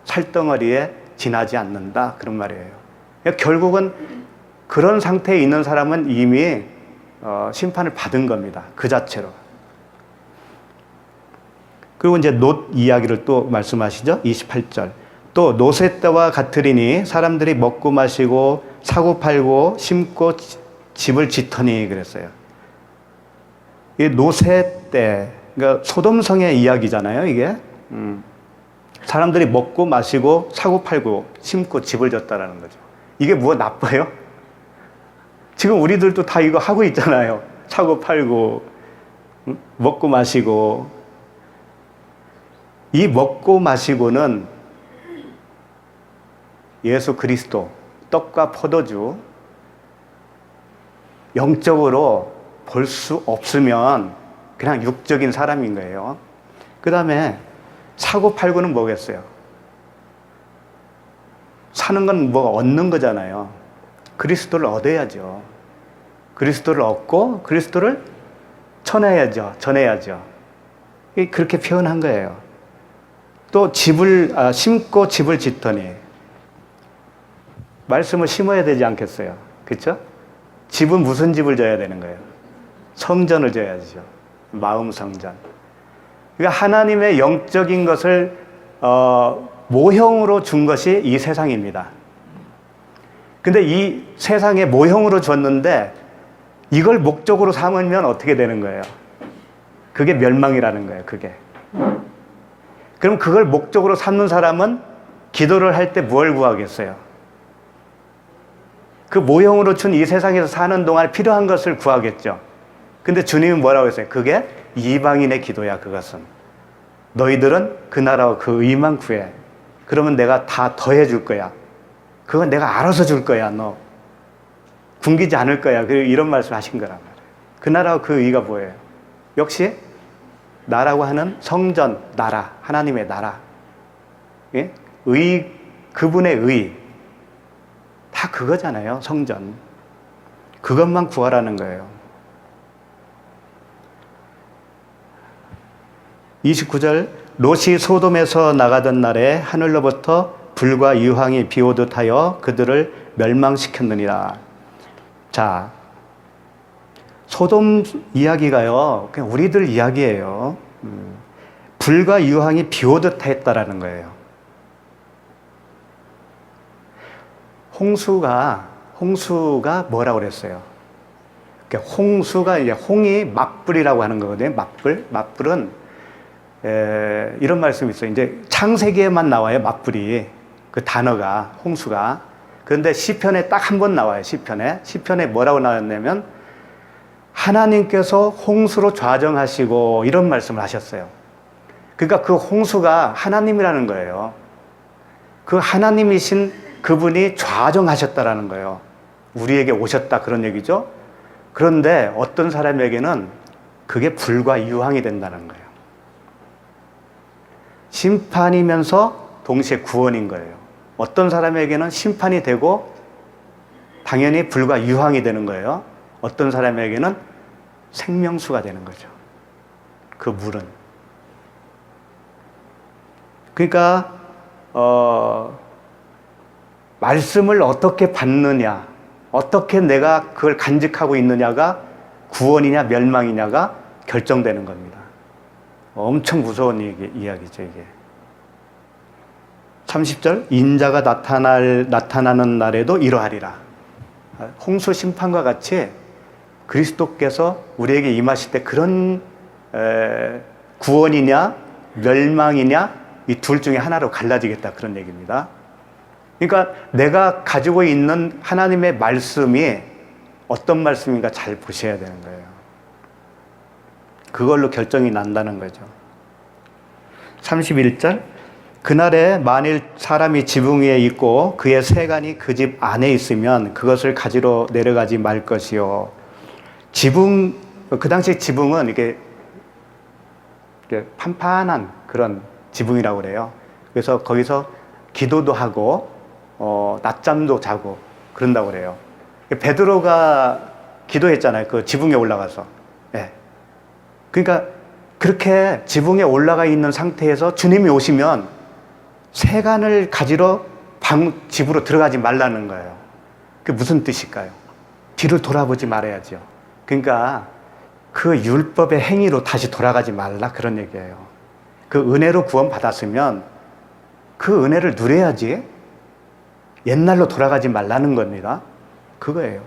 살덩어리에 지나지 않는다, 그런 말이에요. 결국은 그런 상태에 있는 사람은 이미 심판을 받은 겁니다. 그 자체로. 그리고 이제 롯 이야기를 또 말씀하시죠. 28절. 또 롯의 때와 같으리니 사람들이 먹고 마시고 사고 팔고 심고 집을 짓더니 그랬어요. 이 롯의 때, 그러니까 소돔성의 이야기잖아요, 이게. 사람들이 먹고 마시고 사고 팔고 심고 집을 졌다라는 거죠. 이게 뭐가 나빠요? 지금 우리들도 다 이거 하고 있잖아요. 사고 팔고 먹고 마시고. 이 먹고 마시고는 예수 그리스도, 떡과 포도주, 영적으로 볼 수 없으면 그냥 육적인 사람인 거예요. 그 다음에 사고 팔고는 뭐겠어요? 사는 건 뭐가 얻는 거잖아요. 그리스도를 얻어야죠. 그리스도를 얻고 그리스도를 전해야죠. 그렇게 표현한 거예요. 또 집을 심고 집을 짓더니, 말씀을 심어야 되지 않겠어요? 그렇죠? 집은 무슨 집을 져야 되는 거예요? 성전을 져야죠. 마음 성전. 그러니까 하나님의 영적인 것을 모형으로 준 것이 이 세상입니다. 근데 이 세상에 모형으로 줬는데 이걸 목적으로 삼으면 어떻게 되는 거예요? 그게 멸망이라는 거예요, 그게. 그럼 그걸 목적으로 삼는 사람은 기도를 할 때 뭘 구하겠어요? 그 모형으로 준 이 세상에서 사는 동안 필요한 것을 구하겠죠. 근데 주님은 뭐라고 했어요? 그게 이방인의 기도야, 그것은. 너희들은 그 나라와 그 의만 구해. 그러면 내가 다 더해 줄 거야. 그건 내가 알아서 줄 거야, 너. 굶기지 않을 거야. 이런 말씀을 하신 거란 말이에요. 그 나라와 그 의가 뭐예요? 역시 나라고 하는 성전, 나라, 하나님의 나라. 예? 그분의 의. 다 그거잖아요, 성전. 그것만 구하라는 거예요. 29절, 롯이 소돔에서 나가던 날에 하늘로부터 불과 유황이 비오듯 하여 그들을 멸망시켰느니라. 자, 소돔 이야기가요, 그냥 우리들 이야기예요. 불과 유황이 비오듯 했다라는 거예요. 홍수가 뭐라고 그랬어요? 홍수가 이제 홍이 맞불이라고 하는 거거든요. 맞불은 이런 말씀이 있어요. 이제 창세기에만 나와요, 맞불이. 그 단어가, 홍수가. 그런데 시편에 딱 한 번 나와요, 시편에 뭐라고 나왔냐면 하나님께서 홍수로 좌정하시고 이런 말씀을 하셨어요. 그러니까 그 홍수가 하나님이라는 거예요. 그 하나님이신 그분이 좌정하셨다라는 거예요. 우리에게 오셨다, 그런 얘기죠. 그런데 어떤 사람에게는 그게 불과 유황이 된다는 거예요. 심판이면서 동시에 구원인 거예요. 어떤 사람에게는 심판이 되고 당연히 불과 유황이 되는 거예요. 어떤 사람에게는 생명수가 되는 거죠. 그 물은. 그러니까 말씀을 어떻게 받느냐, 어떻게 내가 그걸 간직하고 있느냐가 구원이냐 멸망이냐가 결정되는 겁니다. 엄청 무서운 이야기죠, 이게. 30절, 인자가 나타나는 날에도 이러하리라. 홍수 심판과 같이 그리스도께서 우리에게 임하실 때 그런 구원이냐 멸망이냐 이 둘 중에 하나로 갈라지겠다, 그런 얘기입니다. 그러니까 내가 가지고 있는 하나님의 말씀이 어떤 말씀인가 잘 보셔야 되는 거예요. 그걸로 결정이 난다는 거죠. 31절, 그날에 만일 사람이 지붕 위에 있고 그의 세간이 그 집 안에 있으면 그것을 가지러 내려가지 말 것이요. 지붕, 그 당시 지붕은 이렇게 판판한 그런 지붕이라고 그래요. 그래서 거기서 기도도 하고 낮잠도 자고 그런다고 그래요. 베드로가 기도했잖아요. 그 지붕에 올라가서. 네. 그러니까 그렇게 지붕에 올라가 있는 상태에서 주님이 오시면 세간을 가지러 집으로 들어가지 말라는 거예요. 그게 무슨 뜻일까요? 뒤를 돌아보지 말아야죠. 그러니까 그 율법의 행위로 다시 돌아가지 말라 그런 얘기예요. 그 은혜로 구원 받았으면 그 은혜를 누려야지 옛날로 돌아가지 말라는 겁니다. 그거예요.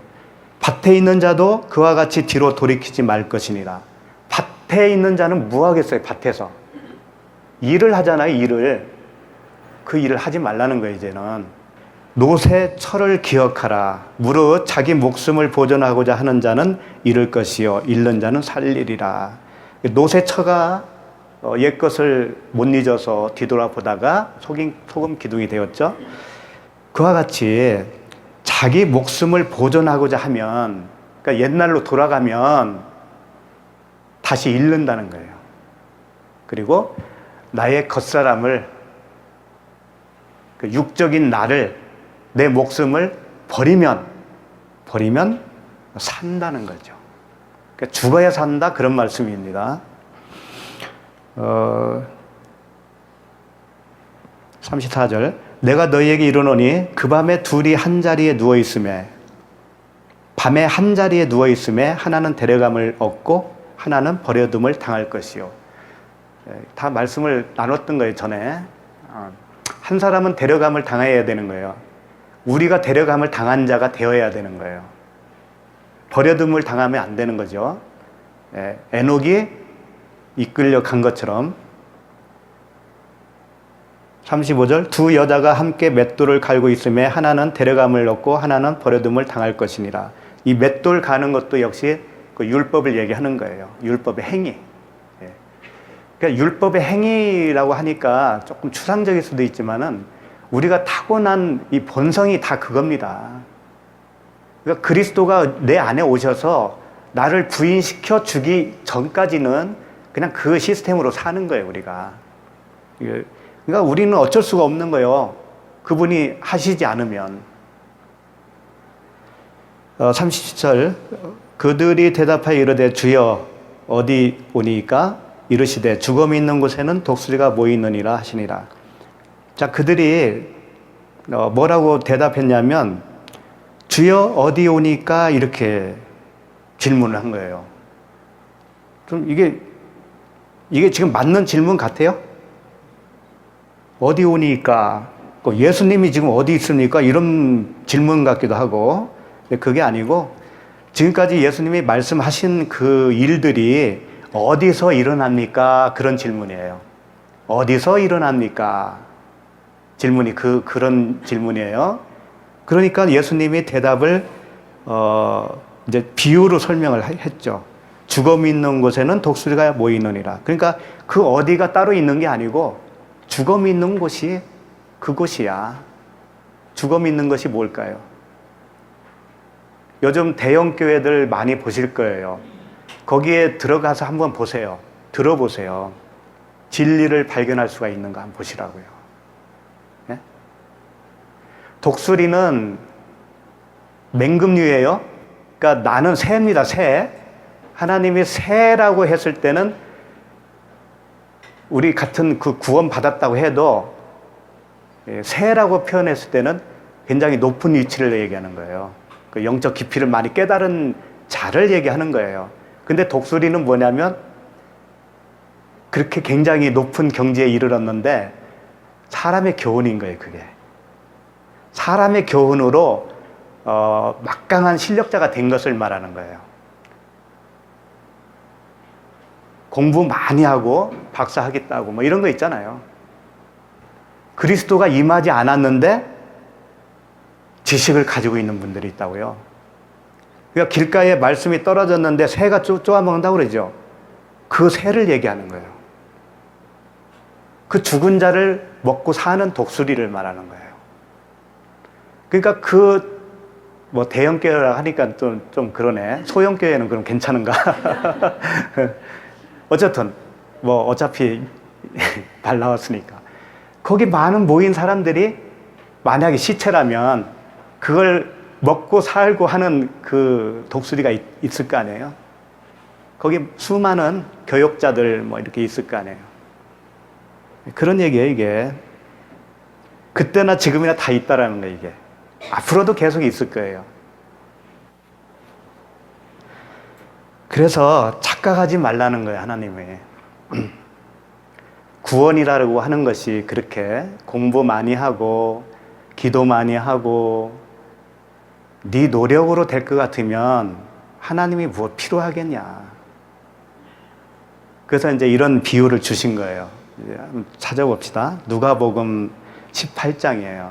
밭에 있는 자도 그와 같이 뒤로 돌이키지 말 것이니라. 밭에 있는 자는 뭐 하겠어요? 밭에서 일을 하잖아요. 일을. 그 일을 하지 말라는 거예요. 이제는 노새 철을 기억하라. 무릇 자기 목숨을 보존하고자 하는 자는 잃을 것이요 잃는 자는 살리리라. 노새처가 옛 것을 못 잊어서 뒤돌아보다가 소금 기둥이 되었죠. 그와 같이 자기 목숨을 보존하고자 하면, 그러니까 옛날로 돌아가면 다시 잃는다는 거예요. 그리고 나의 겉사람을, 그 육적인 나를, 내 목숨을 버리면 산다는 거죠. 그러니까 죽어야 산다 그런 말씀입니다. 34절, 내가 너희에게 이르노니 그 밤에 둘이 한 자리에 누워 있음에, 밤에 한 자리에 누워 있음에 하나는 데려감을 얻고 하나는 버려둠을 당할 것이요. 다 말씀을 나눴던 거예요. 전에 한 사람은 데려감을 당해야 되는 거예요. 우리가 데려감을 당한 자가 되어야 되는 거예요. 버려둠을 당하면 안 되는 거죠. 에녹이 이끌려 간 것처럼. 35절, 두 여자가 함께 맷돌을 갈고 있음에 하나는 데려감을 얻고 하나는 버려둠을 당할 것이니라. 이 맷돌 가는 것도 역시 그 율법을 얘기하는 거예요. 율법의 행위. 그러니까 율법의 행위라고 하니까 조금 추상적일 수도 있지만은 우리가 타고난 이 본성이 다 그겁니다. 그러니까 그리스도가 내 안에 오셔서 나를 부인시켜 주기 전까지는 그냥 그 시스템으로 사는 거예요, 우리가. 그러니까 우리는 어쩔 수가 없는 거예요. 그분이 하시지 않으면. 30절, 그들이 대답하여 이르되 주여 어디 오니까? 이르시되 죽음이 있는 곳에는 독수리가 모이느니라 하시니라. 자, 그들이 뭐라고 대답했냐면 주여 어디 오니까 이렇게 질문을 한 거예요. 좀 이게 지금 맞는 질문 같아요? 어디 오니까, 예수님이 지금 어디 있습니까? 이런 질문 같기도 하고. 그게 아니고 지금까지 예수님이 말씀하신 그 일들이 어디서 일어납니까? 그런 질문이에요. 어디서 일어납니까? 질문이 그런 질문이에요. 그러니까 예수님이 대답을 이제 비유로 설명을 했죠. 죽음이 있는 곳에는 독수리가 모이느니라. 그러니까 그 어디가 따로 있는 게 아니고 죽음이 있는 곳이 그곳이야. 죽음이 있는 것이 뭘까요? 요즘 대형 교회들 많이 보실 거예요. 거기에 들어가서 한번 보세요. 들어보세요. 진리를 발견할 수가 있는가 한번 보시라고요. 네? 독수리는 맹금류예요. 그러니까 나는 새입니다. 새. 하나님이 새라고 했을 때는 우리 같은 그 구원 받았다고 해도 새라고 표현했을 때는 굉장히 높은 위치를 얘기하는 거예요. 그 영적 깊이를 많이 깨달은 자를 얘기하는 거예요. 근데 독수리는 뭐냐면 그렇게 굉장히 높은 경지에 이르렀는데 사람의 교훈인 거예요. 그게 사람의 교훈으로 막강한 실력자가 된 것을 말하는 거예요. 공부 많이 하고 박사하겠다고 뭐 이런 거 있잖아요. 그리스도가 임하지 않았는데 지식을 가지고 있는 분들이 있다고요. 그러니까 길가에 말씀이 떨어졌는데 새가 쪼아먹는다고 그러죠. 그 새를 얘기하는 거예요. 그 죽은 자를 먹고 사는 독수리를 말하는 거예요. 그러니까 뭐 대형교회라 하니까 좀 그러네. 소형교회는 그럼 괜찮은가? 어쨌든 뭐 어차피 말 나왔으니까 거기 많은 모인 사람들이 만약에 시체라면 그걸 먹고 살고 하는 그 독수리가 있을 거 아니에요. 거기 수많은 교역자들 뭐 이렇게 있을 거 아니에요. 그런 얘기예요, 이게. 그때나 지금이나 다 있다라는 거예요, 이게. 앞으로도 계속 있을 거예요. 그래서 착각하지 말라는 거예요, 하나님이. 구원이라고 하는 것이 그렇게 공부 많이 하고 기도 많이 하고 네 노력으로 될 것 같으면 하나님이 무엇 필요하겠냐. 그래서 이제 이런 비유를 주신 거예요. 이제 한번 찾아봅시다. 누가복음 18장이에요.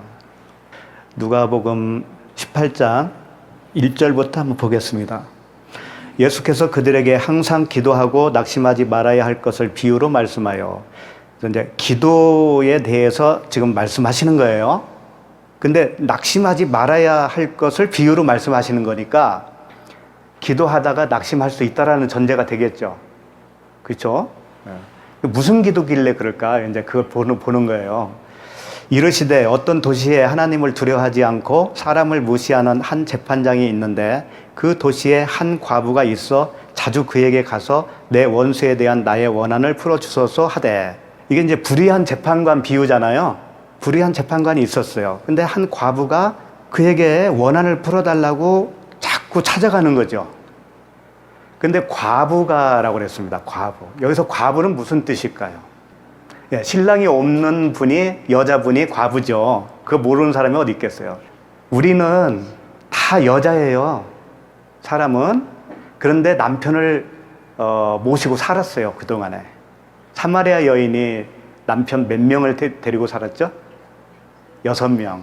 누가복음 18장 1절부터 한번 보겠습니다. 예수께서 그들에게 항상 기도하고 낙심하지 말아야 할 것을 비유로 말씀하여, 이제 기도에 대해서 지금 말씀하시는 거예요. 근데 낙심하지 말아야 할 것을 비유로 말씀하시는 거니까 기도하다가 낙심할 수 있다라는 전제가 되겠죠. 그렇죠? 무슨 기도길래 그럴까? 이제 그걸 보는 거예요. 이르시되 어떤 도시에 하나님을 두려워하지 않고 사람을 무시하는 한 재판장이 있는데 그 도시에 한 과부가 있어 자주 그에게 가서 내 원수에 대한 나의 원한을 풀어주소서 하되, 이게 이제 불의한 재판관 비유잖아요. 불의한 재판관이 있었어요. 근데 한 과부가 그에게 원한을 풀어달라고 자꾸 찾아가는 거죠. 근데 과부가라고 그랬습니다. 과부. 여기서 과부는 무슨 뜻일까요? 예, 신랑이 없는 분이, 여자분이 과부죠. 그거 모르는 사람이 어디 있겠어요. 우리는 다 여자예요. 사람은. 그런데 남편을 모시고 살았어요. 그동안에. 사마리아 여인이 남편 몇 명을 데리고 살았죠? 6명.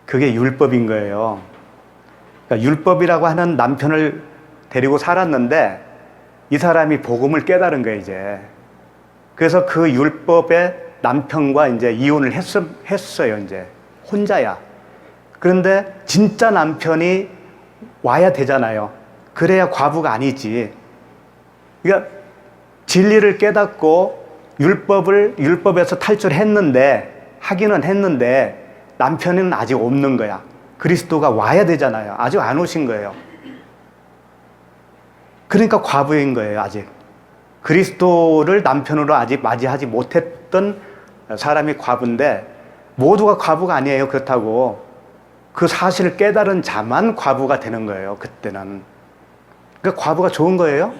그게 율법인 거예요. 그러니까 율법이라고 하는 남편을 데리고 살았는데 이 사람이 복음을 깨달은 거예요, 이제. 그래서 그 율법의 남편과 이제 이혼을 했어요, 이제. 혼자야. 그런데 진짜 남편이 와야 되잖아요. 그래야 과부가 아니지. 그러니까 진리를 깨닫고 율법에서 하기는 했는데 남편은 아직 없는 거야. 그리스도가 와야 되잖아요. 아직 안 오신 거예요. 그러니까 과부인 거예요, 아직. 그리스도를 남편으로 아직 맞이하지 못했던 사람이 과부인데 모두가 과부가 아니에요. 그렇다고. 그 사실을 깨달은 자만 과부가 되는 거예요, 그때는. 그러니까 과부가 좋은 거예요?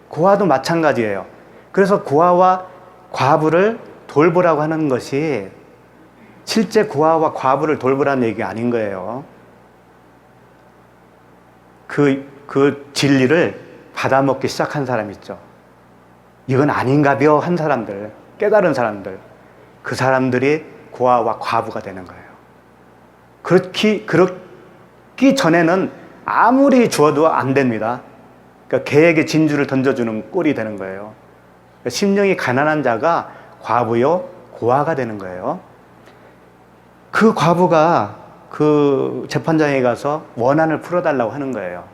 고아도 마찬가지예요. 그래서 고아와 과부를 돌보라고 하는 것이 실제 고아와 과부를 돌보라는 얘기가 아닌 거예요. 그 진리를 받아먹기 시작한 사람 있죠. 이건 아닌가벼 한 사람들, 깨달은 사람들, 그 사람들이 고아와 과부가 되는 거예요. 그렇기 전에는 아무리 주어도 안 됩니다. 그러니까 개에게 진주를 던져주는 꼴이 되는 거예요. 그러니까 심령이 가난한 자가 과부요, 고아가 되는 거예요. 그 과부가 그 재판장에 가서 원한을 풀어달라고 하는 거예요.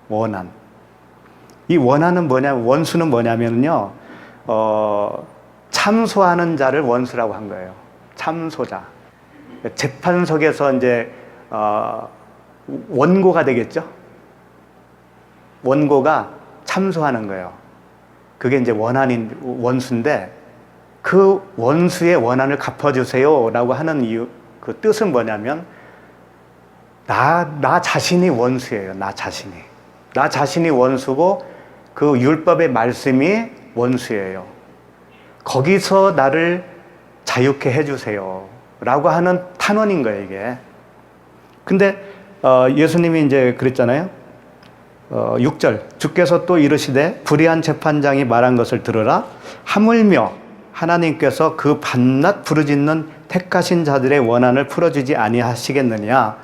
원한. 이 원한은 원수는 뭐냐면요, 참소하는 자를 원수라고 한 거예요. 참소자. 재판석에서 이제, 원고가 되겠죠? 원고가 참소하는 거예요. 그게 이제 원수인데, 그 원수의 원한을 갚아주세요 라고 하는 그 뜻은 뭐냐면, 나 자신이 원수예요. 나 자신이 원수고, 그 율법의 말씀이 원수예요. 거기서 나를 자유케 해주세요 라고 하는 탄원인 거예요, 이게. 근데 예수님이 이제 그랬잖아요. 6절, 주께서 또 이르시되 불의한 재판장이 말한 것을 들으라. 하물며 하나님께서 그 밤낮 부르짖는 택하신 자들의 원한을 풀어주지 아니하시겠느냐?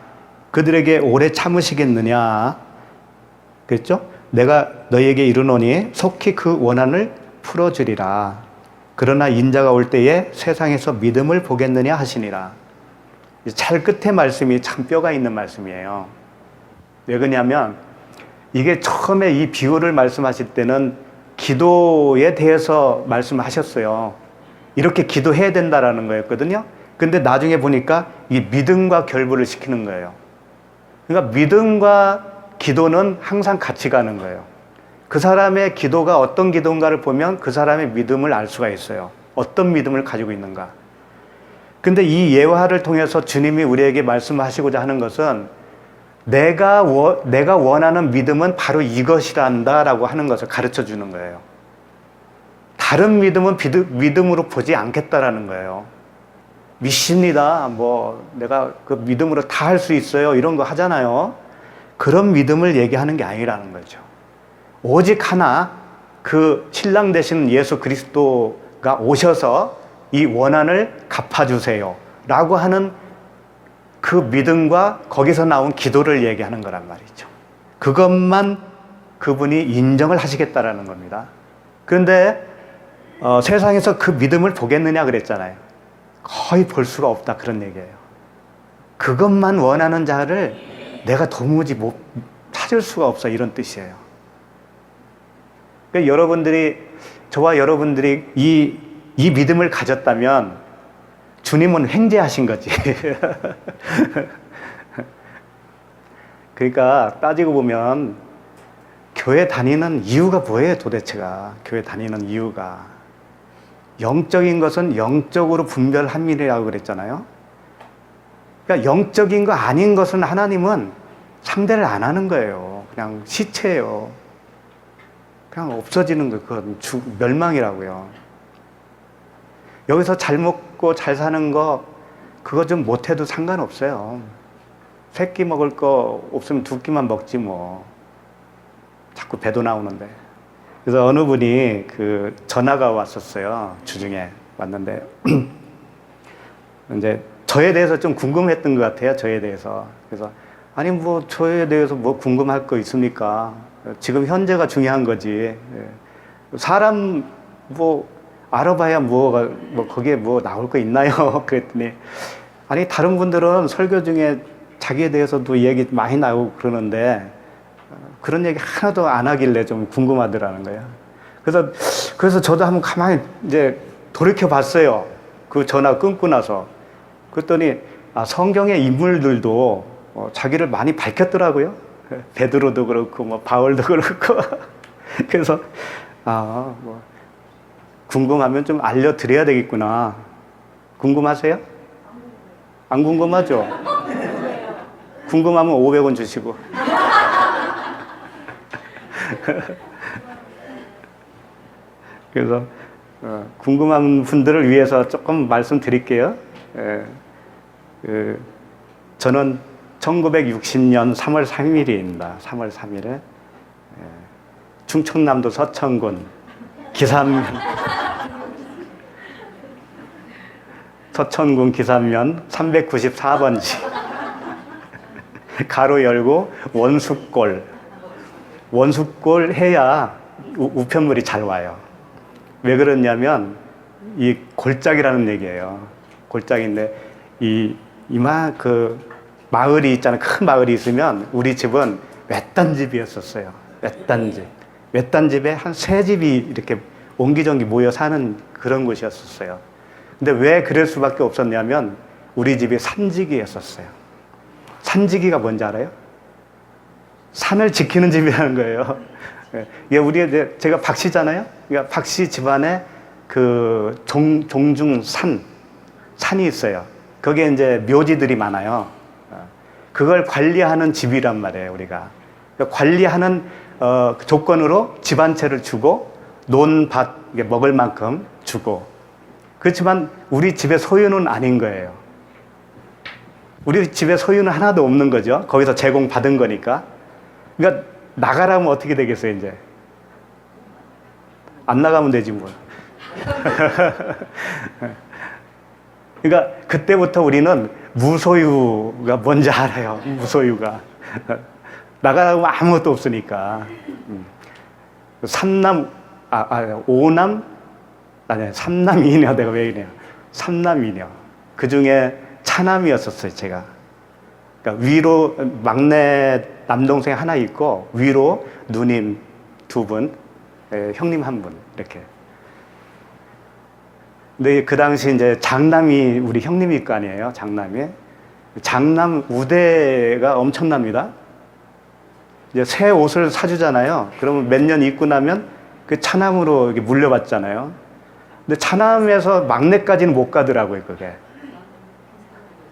그들에게 오래 참으시겠느냐? 그랬죠? 내가 너희에게 이르노니 속히 그 원한을 풀어주리라. 그러나 인자가 올 때에 세상에서 믿음을 보겠느냐 하시니라. 잘 끝에 말씀이 참 뼈가 있는 말씀이에요. 왜 그러냐면 이게 처음에 이 비유를 말씀하실 때는 기도에 대해서 말씀하셨어요. 이렇게 기도해야 된다라는 거였거든요. 근데 나중에 보니까 이 믿음과 결부를 시키는 거예요. 그러니까 믿음과 기도는 항상 같이 가는 거예요. 그 사람의 기도가 어떤 기도인가를 보면 그 사람의 믿음을 알 수가 있어요. 어떤 믿음을 가지고 있는가. 근데 이 예화를 통해서 주님이 우리에게 말씀하시고자 하는 것은 내가 원하는 믿음은 바로 이것이란다라고 하는 것을 가르쳐 주는 거예요. 다른 믿음은 믿음으로 보지 않겠다라는 거예요. 믿습니다. 내가 그 믿음으로 다 할 수 있어요. 이런 거 하잖아요. 그런 믿음을 얘기하는 게 아니라는 거죠. 오직 하나, 그 신랑 되신 예수 그리스도가 오셔서 이 원한을 갚아주세요. 라고 하는 그 믿음과 거기서 나온 기도를 얘기하는 거란 말이죠. 그것만 그분이 인정을 하시겠다라는 겁니다. 그런데 세상에서 그 믿음을 보겠느냐 그랬잖아요. 거의 볼 수가 없다 그런 얘기예요. 그것만 원하는 자를 내가 도무지 못 찾을 수가 없어 이런 뜻이에요. 그러니까 저와 여러분들이 이 믿음을 가졌다면 주님은 횡재하신 거지. 그러니까 따지고 보면 교회 다니는 이유가 뭐예요 도대체가. 교회 다니는 이유가 영적인 것은 영적으로 분별함이라고 그랬잖아요. 그러니까 영적인 거 아닌 것은 하나님은 상대를 안 하는 거예요. 그냥 시체예요. 그냥 없어지는 거, 그건 멸망이라고요. 여기서 잘 먹고 잘 사는 거 그거 좀 못해도 상관없어요. 세 끼 먹을 거 없으면 두 끼만 먹지 뭐. 자꾸 배도 나오는데. 그래서 어느 분이 그 전화가 왔었어요. 주중에 왔는데 이제 저에 대해서 좀 궁금했던 것 같아요. 저에 대해서. 그래서 아니 저에 대해서 궁금할 거 있습니까? 지금 현재가 중요한 거지. 사람 알아봐야 거기에 나올 거 있나요? 그랬더니 아니 다른 분들은 설교 중에 자기에 대해서도 얘기 많이 나오고 그러는데 그런 얘기 하나도 안 하길래 좀 궁금하더라는 거예요. 그래서 저도 한번 가만히 이제 돌이켜 봤어요. 그 전화 끊고 나서. 그랬더니 성경의 인물들도 자기를 많이 밝혔더라고요. 베드로도 그렇고 바울도 그렇고. 그래서 궁금하면 좀 알려드려야 되겠구나. 궁금하세요? 안 궁금하죠? 궁금하면 500원 주시고. 그래서 궁금한 분들을 위해서 조금 말씀드릴게요. 저는 1960년 3월 3일입니다. 3월 3일에 충청남도 서천군 서천군 기산면 394번지 가로 열고 원숫골 해야 우편물이 잘 와요. 왜 그러냐면 이 골짜기라는 얘기예요. 골짜기인데 그 마을이 있잖아요. 큰 마을이 있으면 우리 집은 외딴 집이었었어요. 외딴 집에 한 3집이 이렇게 옹기종기 모여 사는 그런 곳이었었어요. 근데 왜 그럴 수밖에 없었냐면 우리 집이 산지기였었어요. 산지기가 뭔지 알아요? 산을 지키는 집이라는 거예요. 이게 제가 박씨잖아요. 그러니까 박씨 집안에 그 종중 산이 있어요. 거기에 이제 묘지들이 많아요. 그걸 관리하는 집이란 말이에요, 우리가. 그러니까 관리하는 조건으로 집 한 채를 주고 논밭 먹을 만큼 주고. 그렇지만 우리 집의 소유는 아닌 거예요. 우리 집의 소유는 하나도 없는 거죠. 거기서 제공받은 거니까. 그러니까 나가라면 어떻게 되겠어요, 이제? 안 나가면 되지 뭐. 그러니까 그때부터 우리는 무소유가 뭔지 알아요. 무소유가. 나가면 아무것도 없으니까. 삼남 이녀, 내가 왜 이래요? 삼남 이녀. 그 중에 차남이었었어요, 제가. 그러니까 위로 막내 남동생 하나 있고, 위로 누님 2분, 형님 1분, 이렇게. 근데 그 당시 이제 장남이 우리 형님일 거 아니에요, 장남이. 장남 우대가 엄청납니다. 이제 새 옷을 사주잖아요. 그러면 몇 년 입고 나면 그 차남으로 이렇게 물려받잖아요. 근데 차남에서 막내까지는 못 가더라고요, 그게.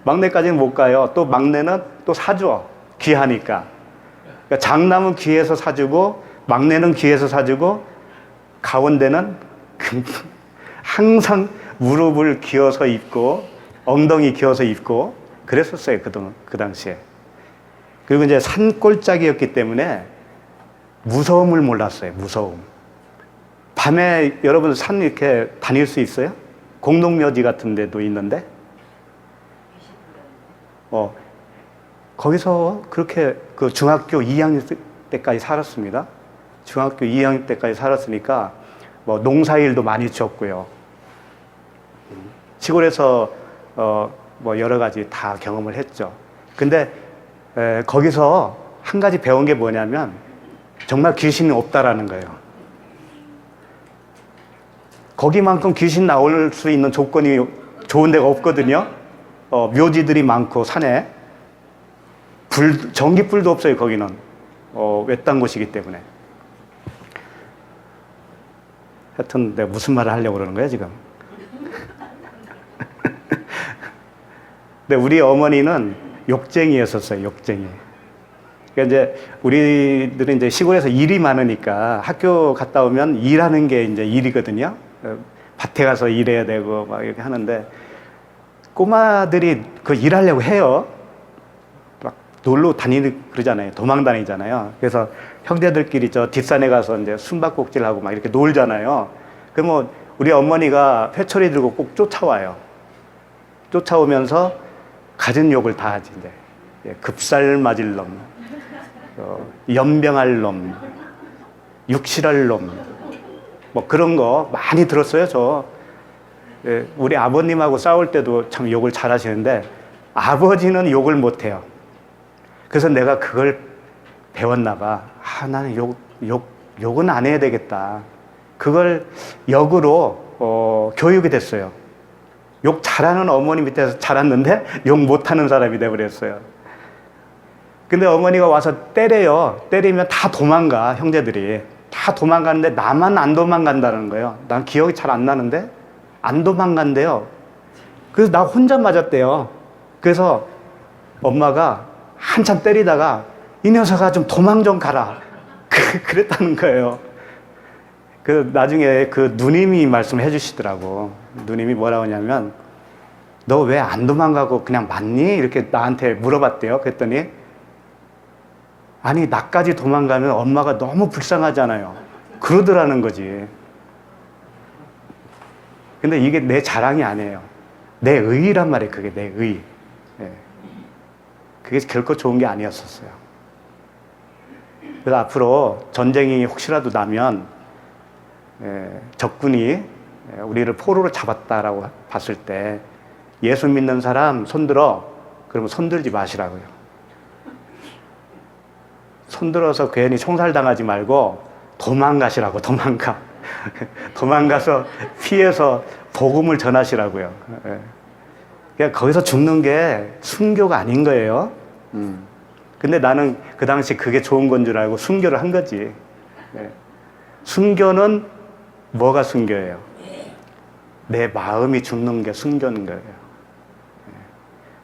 막내까지는 못 가요. 또 막내는 또 사줘. 귀하니까. 그러니까 장남은 귀해서 사주고, 막내는 귀해서 사주고, 가운데는 항상 무릎을 기어서 입고, 엉덩이 기어서 입고, 그랬었어요, 그 당시에. 그리고 이제 산골짜기였기 때문에 무서움을 몰랐어요, 무서움. 밤에 여러분 산 이렇게 다닐 수 있어요? 공동묘지 같은 데도 있는데? 거기서 그렇게 그 중학교 2학년 때까지 살았습니다. 중학교 2학년 때까지 살았으니까 뭐 농사일도 많이 지었고요. 시골에서 뭐 여러 가지 다 경험을 했죠. 근데 거기서 한 가지 배운 게 뭐냐면 정말 귀신이 없다라는 거예요. 거기만큼 귀신 나올 수 있는 조건이 좋은 데가 없거든요. 묘지들이 많고 산에 전기불도 없어요. 거기는 외딴 곳이기 때문에. 하여튼 내가 무슨 말을 하려고 그러는 거야 지금. 근데 우리 어머니는 욕쟁이였었어요. 욕쟁이. 그러니까 이제 우리들은 이제 시골에서 일이 많으니까 학교 갔다 오면 일하는 게 이제 일이거든요. 밭에 가서 일해야 되고 막 이렇게 하는데 꼬마들이 그 일하려고 해요. 막 놀러 다니는 그러잖아요. 도망 다니잖아요. 그래서 형제들끼리 저 뒷산에 가서 이제 숨바꼭질하고 막 이렇게 놀잖아요. 그러면 우리 어머니가 회초리 들고 꼭 쫓아와요. 쫓아오면서 갖은 욕을 다 하지 이제. 급살 맞을 놈, 연병할 놈, 육실할 놈, 뭐 그런 거 많이 들었어요, 저. 우리 아버님하고 싸울 때도 참 욕을 잘 하시는데, 아버지는 욕을 못 해요. 그래서 내가 그걸 배웠나 봐. 나는 욕은 안 해야 되겠다. 그걸 역으로, 교육이 됐어요. 욕 잘하는 어머니 밑에서 자랐는데, 욕 못하는 사람이 돼버렸어요. 근데 어머니가 와서 때려요. 때리면 다 도망가, 형제들이. 다 도망가는데 나만 안 도망간다는 거예요. 난 기억이 잘 안 나는데 안 도망간대요. 그래서 나 혼자 맞았대요. 그래서 엄마가 한참 때리다가 이 녀석아 좀 도망 좀 가라. 그랬다는 거예요. 그 나중에 그 누님이 말씀을 해주시더라고. 누님이 뭐라고 하냐면 너 왜 안 도망가고 그냥 맞니? 이렇게 나한테 물어봤대요. 그랬더니 아니 나까지 도망가면 엄마가 너무 불쌍하잖아요. 그러더라는 거지. 근데 이게 내 자랑이 아니에요. 내 의의란 말이에요. 그게 내 의. 그게 결코 좋은 게 아니었었어요. 그래서 앞으로 전쟁이 혹시라도 나면 적군이 우리를 포로로 잡았다라고 봤을 때 예수 믿는 사람 손들어. 그러면 손들지 마시라고요. 손들어서 괜히 총살당하지 말고 도망가시라고. 도망가서 피해서 복음을 전하시라고요. 그러니까 거기서 죽는 게 순교가 아닌 거예요. 근데 나는 그 당시 그게 좋은 건 줄 알고 순교를 한 거지. 순교는 뭐가 순교예요? 내 마음이 죽는 게 순교인 거예요.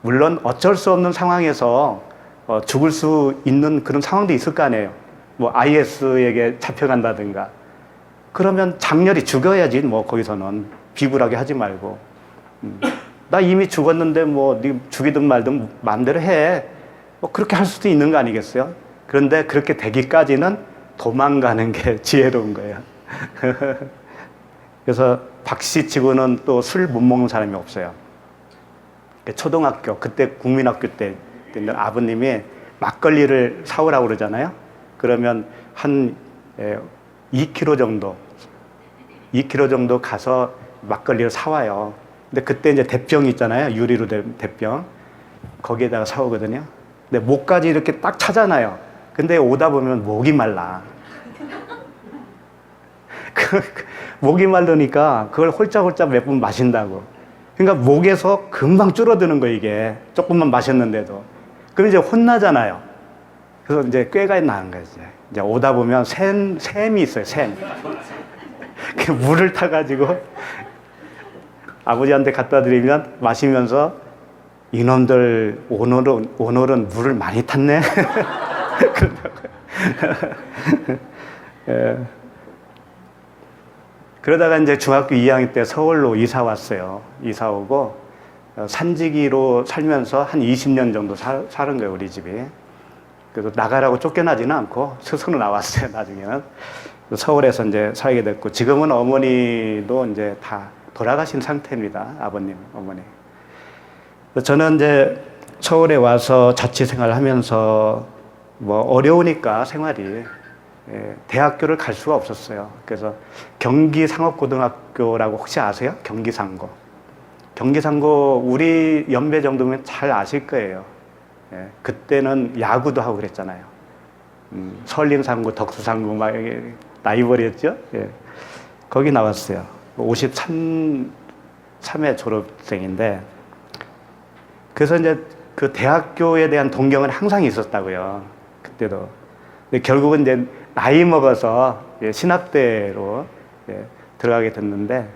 물론 어쩔 수 없는 상황에서 죽을 수 있는 그런 상황도 있을 거 아니에요. 뭐 IS에게 잡혀간다든가. 그러면 장렬히 죽어야지. 뭐 거기서는 비굴하게 하지 말고. 나 이미 죽었는데 뭐 네 죽이든 말든 마음대로 해. 뭐 그렇게 할 수도 있는 거 아니겠어요? 그런데 그렇게 되기까지는 도망가는 게 지혜로운 거예요. 그래서 박씨 치고는 또 술 못 먹는 사람이 없어요. 초등학교, 그때 국민학교 때 아버님이 막걸리를 사오라고 그러잖아요. 그러면 한 2km 정도 가서 막걸리를 사와요. 근데 그때 이제 대병 있잖아요. 유리로 된 대병. 거기에다가 사오거든요. 근데 목까지 이렇게 딱 차잖아요. 근데 오다 보면 목이 말라. 목이 마르니까 그걸 홀짝홀짝 몇 번 마신다고. 그러니까 목에서 금방 줄어드는 거예요, 이게. 조금만 마셨는데도. 그럼 이제 혼나잖아요. 그래서 이제 꾀가 나는 거예요, 이제 오다 보면 샘이 있어요, 샘. 그 물을 타가지고 아버지한테 갖다 드리면 마시면서 이놈들 오늘은 물을 많이 탔네. 예. 그러다가 이제 중학교 2학년 때 서울로 이사 왔어요. 이사 오고 산지기로 살면서 한 20년 정도 사는 거예요, 우리 집이. 그래서 나가라고 쫓겨나지는 않고 스스로 나왔어요, 나중에는. 서울에서 이제 살게 됐고, 지금은 어머니도 이제 다 돌아가신 상태입니다, 아버님, 어머니. 저는 이제 서울에 와서 자취생활 하면서 뭐 어려우니까 생활이, 대학교를 갈 수가 없었어요. 그래서 경기상업고등학교라고 혹시 아세요? 경기상고. 경기상고 우리 연배 정도면 잘 아실 거예요. 그때는 야구도 하고 그랬잖아요. 설림상고, 덕수상고 막 라이벌이었죠. 거기 나왔어요. 53회 졸업생인데, 그래서 이제 그 대학교에 대한 동경은 항상 있었다고요. 그때도. 근데 결국은 이제 나이 먹어서 신학대로 들어가게 됐는데,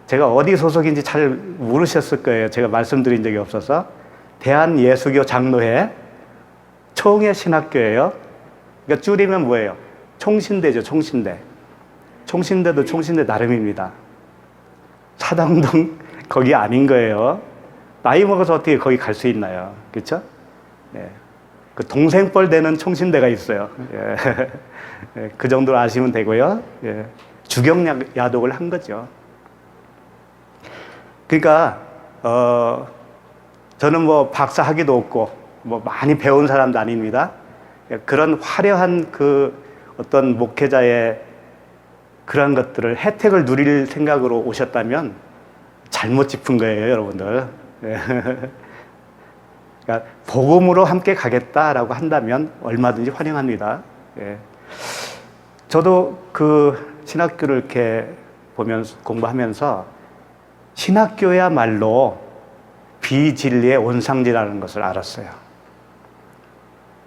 제가 어디 소속인지 잘 모르셨을 거예요. 제가 말씀드린 적이 없어서. 대한예수교 장로회 총회신학교예요. 그러니까 줄이면 뭐예요? 총신대죠, 총신대. 총신대도 총신대 나름입니다. 사당동 거기 아닌 거예요. 나이 먹어서 어떻게 거기 갈 수 있나요? 그렇죠? 그 동생뻘 되는 총신대가 있어요. 그 정도로 아시면 되고요. 주경야독을 한 거죠. 그러니까 저는 뭐 박사 학위도 없고 뭐 많이 배운 사람도 아닙니다. 그런 화려한 그 어떤 목회자의 그런 것들을 혜택을 누릴 생각으로 오셨다면 잘못 짚은 거예요, 여러분들. 그러니까 복음으로 함께 가겠다라고 한다면 얼마든지 환영합니다. 저도 그 신학교를 이렇게 보면서 공부하면서 신학교야말로 비진리의 온상지라는 것을 알았어요.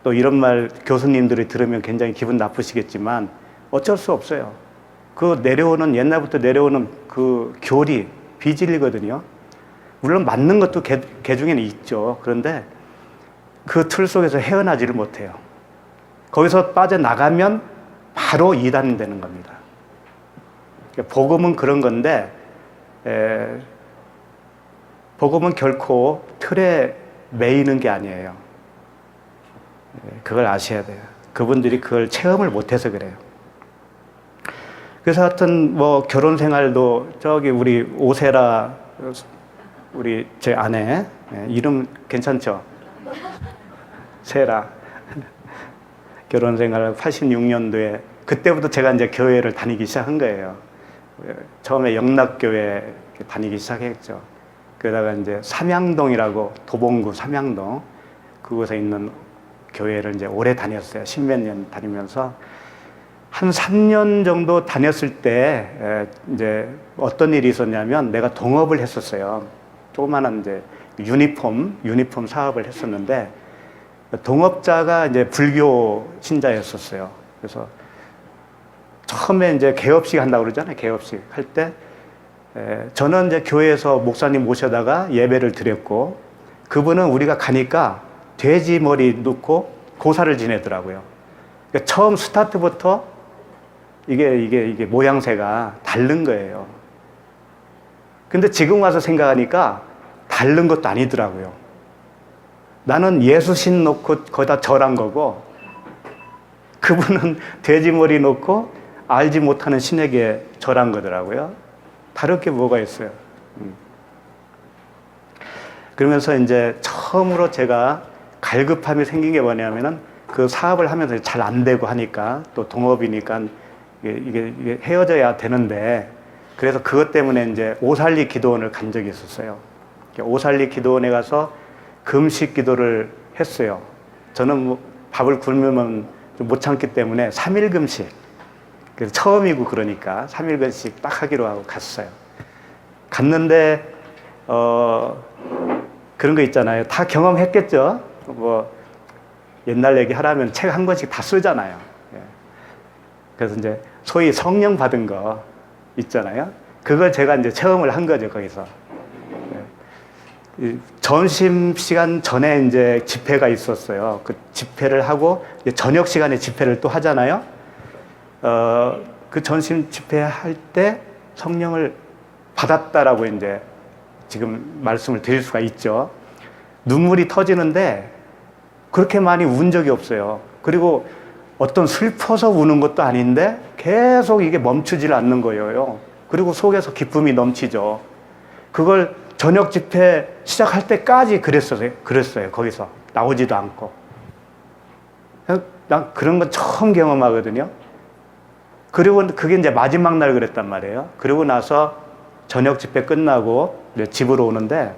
또 이런 말 교수님들이 들으면 굉장히 기분 나쁘시겠지만 어쩔 수 없어요. 그 옛날부터 내려오는 그 교리, 비진리거든요. 물론 맞는 것도 개 중에는 있죠. 그런데 그 틀 속에서 헤어나지를 못해요. 거기서 빠져나가면 바로 이단이 되는 겁니다. 복음은 그런 건데, 복음은 결코 틀에 매이는 게 아니에요. 그걸 아셔야 돼요. 그분들이 그걸 체험을 못해서 그래요. 그래서 하여튼 뭐 결혼 생활도 저기 우리 오세라, 우리 제 아내, 이름 괜찮죠? 세라. 결혼 생활을 86년도에, 그때부터 제가 이제 교회를 다니기 시작한 거예요. 처음에 영락교회 다니기 시작했죠. 그러다가 이제 삼양동이라고, 도봉구 삼양동, 그곳에 있는 교회를 이제 오래 다녔어요. 10몇 년 다니면서 한 3년 정도 다녔을 때 이제 어떤 일이 있었냐면, 내가 동업을 했었어요. 조그마한 이제 유니폼 사업을 했었는데, 동업자가 이제 불교 신자였었어요. 그래서 처음에 이제 개업식 한다고 그러잖아요. 개업식 할 때 저는 이제 교회에서 목사님 모셔다가 예배를 드렸고, 그분은 우리가 가니까 돼지 머리 넣고 고사를 지내더라고요. 그러니까 처음 스타트부터 이게 모양새가 다른 거예요. 근데 지금 와서 생각하니까 다른 것도 아니더라고요. 나는 예수신 놓고 거기다 절한 거고, 그분은 돼지 머리 놓고 알지 못하는 신에게 절한 거더라고요. 다를 게 뭐가 있어요. 그러면서 이제 처음으로 제가 갈급함이 생긴 게 뭐냐면은 그 사업을 하면서 잘 안 되고 하니까 또 동업이니까 이게 헤어져야 되는데 그래서 그것 때문에 이제 오살리 기도원을 간 적이 있었어요. 오살리 기도원에 가서 금식 기도를 했어요. 저는 뭐 밥을 굶으면 좀 못 참기 때문에 3일 금식. 그래서 처음이고 그러니까 3일 금식 딱 하기로 하고 갔어요. 갔는데 그런 거 있잖아요. 다 경험했겠죠. 뭐 옛날 얘기 하라면 책 한 권씩 다 쓰잖아요. 그래서 이제 소위 성령 받은 거 있잖아요. 그걸 제가 이제 체험을 한 거죠, 거기서. 점심 시간 전에 이제 집회가 있었어요. 그 집회를 하고 저녁 시간에 집회를 또 하잖아요. 그 점심 집회 할 때 성령을 받았다라고 이제 지금 말씀을 드릴 수가 있죠. 눈물이 터지는데 그렇게 많이 운 적이 없어요. 그리고 어떤 슬퍼서 우는 것도 아닌데 계속 이게 멈추질 않는 거예요. 그리고 속에서 기쁨이 넘치죠. 그걸 저녁 집회 시작할 때까지 그랬어요. 거기서 나오지도 않고. 난 그런 건 처음 경험하거든요. 그리고 그게 이제 마지막 날 그랬단 말이에요. 그리고 나서 저녁 집회 끝나고 집으로 오는데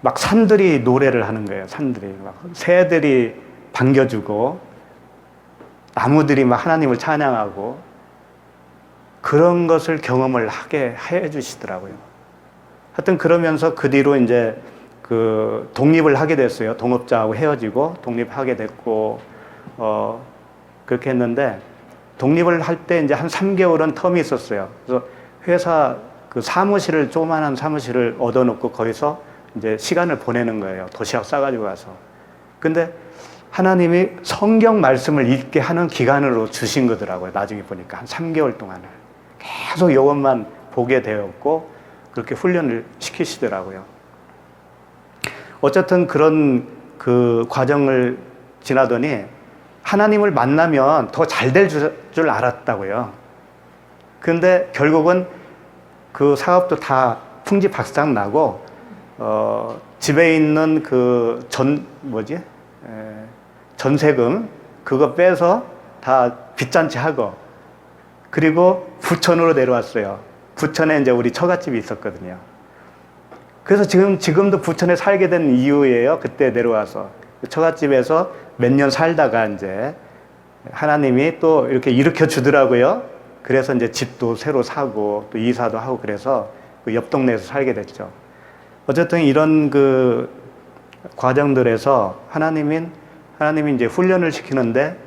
막 산들이 노래를 하는 거예요. 산들이 막 새들이 반겨주고 나무들이 막 하나님을 찬양하고 그런 것을 경험을 하게 해주시더라고요. 하여튼 그러면서 그 뒤로 이제 그 독립을 하게 됐어요. 동업자하고 헤어지고 독립하게 됐고 그렇게 했는데 독립을 할 때 이제 한 3개월은 텀이 있었어요. 그래서 회사 그 사무실을 조그만한 사무실을 얻어놓고 거기서 이제 시간을 보내는 거예요. 도시락 싸가지고 가서. 근데 하나님이 성경 말씀을 읽게 하는 기간으로 주신 거더라고요. 나중에 보니까 한 3개월 동안을 계속 이것만 보게 되었고 그렇게 훈련을 시키시더라고요. 어쨌든 그런 그 과정을 지나더니 하나님을 만나면 더 잘 될 줄 알았다고요. 근데 결국은 그 사업도 다 풍지박산 나고 집에 있는 그 전세금 그거 빼서 다 빚잔치 하고 그리고 부천으로 내려왔어요. 부천에 이제 우리 처갓집이 있었거든요. 그래서 지금도 부천에 살게 된 이유예요. 그때 내려와서 처갓집에서 몇 년 살다가 이제 하나님이 또 이렇게 일으켜 주더라고요. 그래서 이제 집도 새로 사고 또 이사도 하고 그래서 그 옆 동네에서 살게 됐죠. 어쨌든 이런 그 과정들에서 하나님이 이제 훈련을 시키는데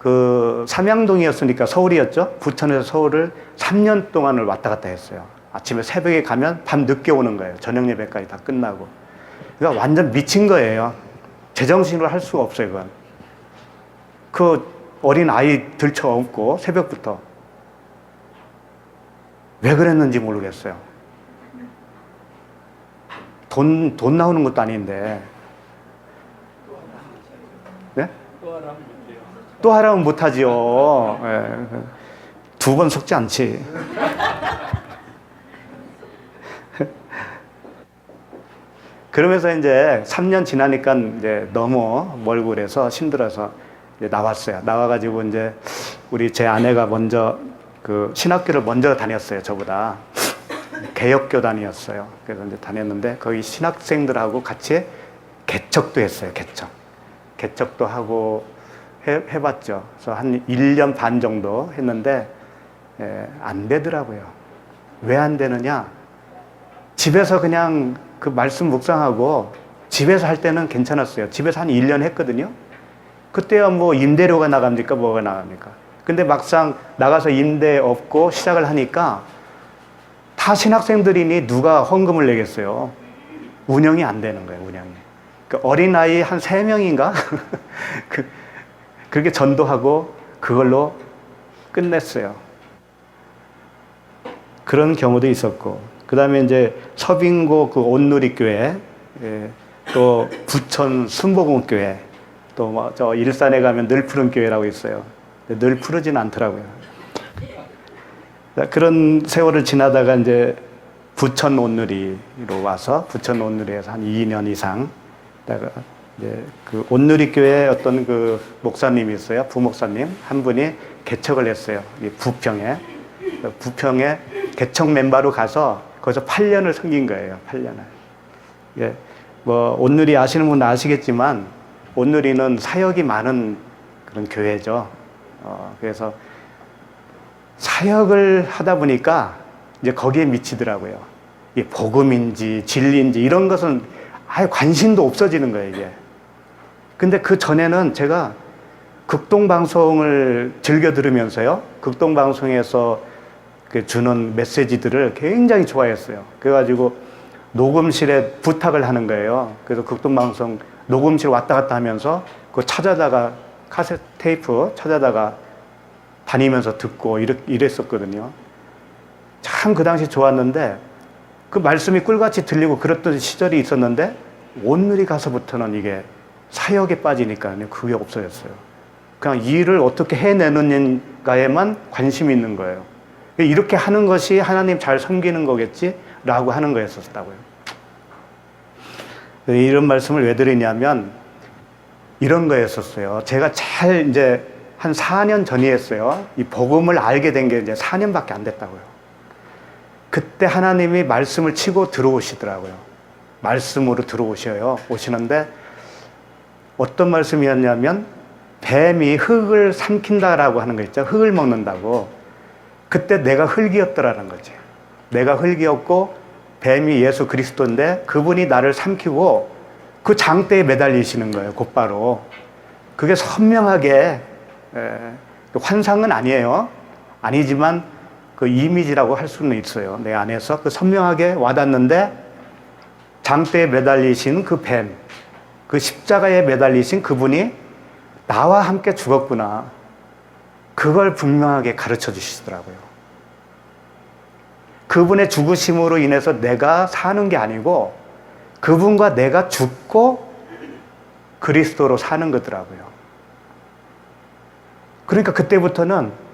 그 삼양동이었으니까 서울이었죠. 부천에서 서울을 3년 동안을 왔다 갔다 했어요. 아침에 새벽에 가면 밤 늦게 오는 거예요. 저녁 예배까지 다 끝나고. 그러니까 완전 미친 거예요. 제정신으로 할 수가 없어요, 그건. 그 어린 아이 들쳐 업고 새벽부터. 왜 그랬는지 모르겠어요. 돈 나오는 것도 아닌데. 네? 또 하라면 못하지요. 네. 2번 속지 않지. 그러면서 이제 3년 지나니까 이제 너무 멀고 그래서 힘들어서 이제 나왔어요. 나와가지고 이제 제 아내가 먼저 그 신학교를 먼저 다녔어요. 저보다. 개혁교단이었어요. 그래서 이제 다녔는데 거기 신학생들하고 같이 개척도 했어요. 개척도 하고 해봤죠. 그래서 한 1년 반 정도 했는데 안 되더라고요. 왜 안 되느냐? 집에서 그냥 그 말씀 묵상하고 집에서 할 때는 괜찮았어요. 집에서 한 1년 했거든요. 그때야 뭐 임대료가 나갑니까? 뭐가 나갑니까? 근데 막상 나가서 임대 없고 시작을 하니까 다 신학생들이니 누가 헌금을 내겠어요. 운영이 안 되는 거예요, 운영이. 그 어린아이 한 3명인가? 그렇게 전도하고 그걸로 끝냈어요. 그런 경우도 있었고. 그 다음에 이제 서빙고 그 온누리교회, 또 부천 순복음교회, 또 뭐 저 일산에 가면 늘푸른교회라고 있어요. 늘 푸르진 않더라고요. 그런 세월을 지나다가 이제 부천 온누리로 와서 부천 온누리에서 한 2년 이상 있다가 이제 그 온누리 교회 어떤 그 목사님이 있어요. 부목사님 한 분이 개척을 했어요. 이 부평에 개척 멤버로 가서 거기서 8년을 섬긴 거예요. 8년을. 예, 뭐 온누리 아시는 분 아시겠지만 온누리는 사역이 많은 그런 교회죠. 그래서 사역을 하다 보니까 이제 거기에 미치더라고요. 이게 복음인지 진리인지 이런 것은 아예 관심도 없어지는 거예요, 이게. 근데 그 전에는 제가 극동방송을 즐겨 들으면서요, 극동방송에서 주는 메시지들을 굉장히 좋아했어요. 그래가지고 녹음실에 부탁을 하는 거예요. 그래서 극동방송 녹음실 왔다 갔다 하면서 그거 찾아다가 카세트 테이프 찾아다가 다니면서 듣고 이랬었거든요. 참 그 당시 좋았는데 그 말씀이 꿀같이 들리고 그랬던 시절이 있었는데 온누리 가서부터는 이게 사역에 빠지니까 그게 없어졌어요. 그냥 일을 어떻게 해내느냐에만 관심이 있는 거예요. 이렇게 하는 것이 하나님 잘 섬기는 거겠지라고 하는 거였었다고요. 이런 말씀을 왜 드리냐면 이런 거였었어요. 제가 잘 이제 한 4년 전이었어요. 이 복음을 알게 된 게 이제 4년밖에 안 됐다고요. 그때 하나님이 말씀을 치고 들어오시더라고요. 말씀으로 들어오셔요. 오시는데 어떤 말씀이었냐면 뱀이 흙을 삼킨다라고 하는 거 있죠. 흙을 먹는다고. 그때 내가 흙이었더라는 거지. 내가 흙이었고 뱀이 예수 그리스도인데 그분이 나를 삼키고 그 장대에 매달리시는 거예요. 곧바로. 그게 선명하게 환상은 아니에요. 아니지만 그 이미지라고 할 수는 있어요. 내 안에서 그 선명하게 와닿는데 장대에 매달리신 그 뱀, 그 십자가에 매달리신 그분이 나와 함께 죽었구나. 그걸 분명하게 가르쳐 주시더라고요. 그분의 죽으심으로 인해서 내가 사는 게 아니고 그분과 내가 죽고 그리스도로 사는 거더라고요. 그러니까 그때부터는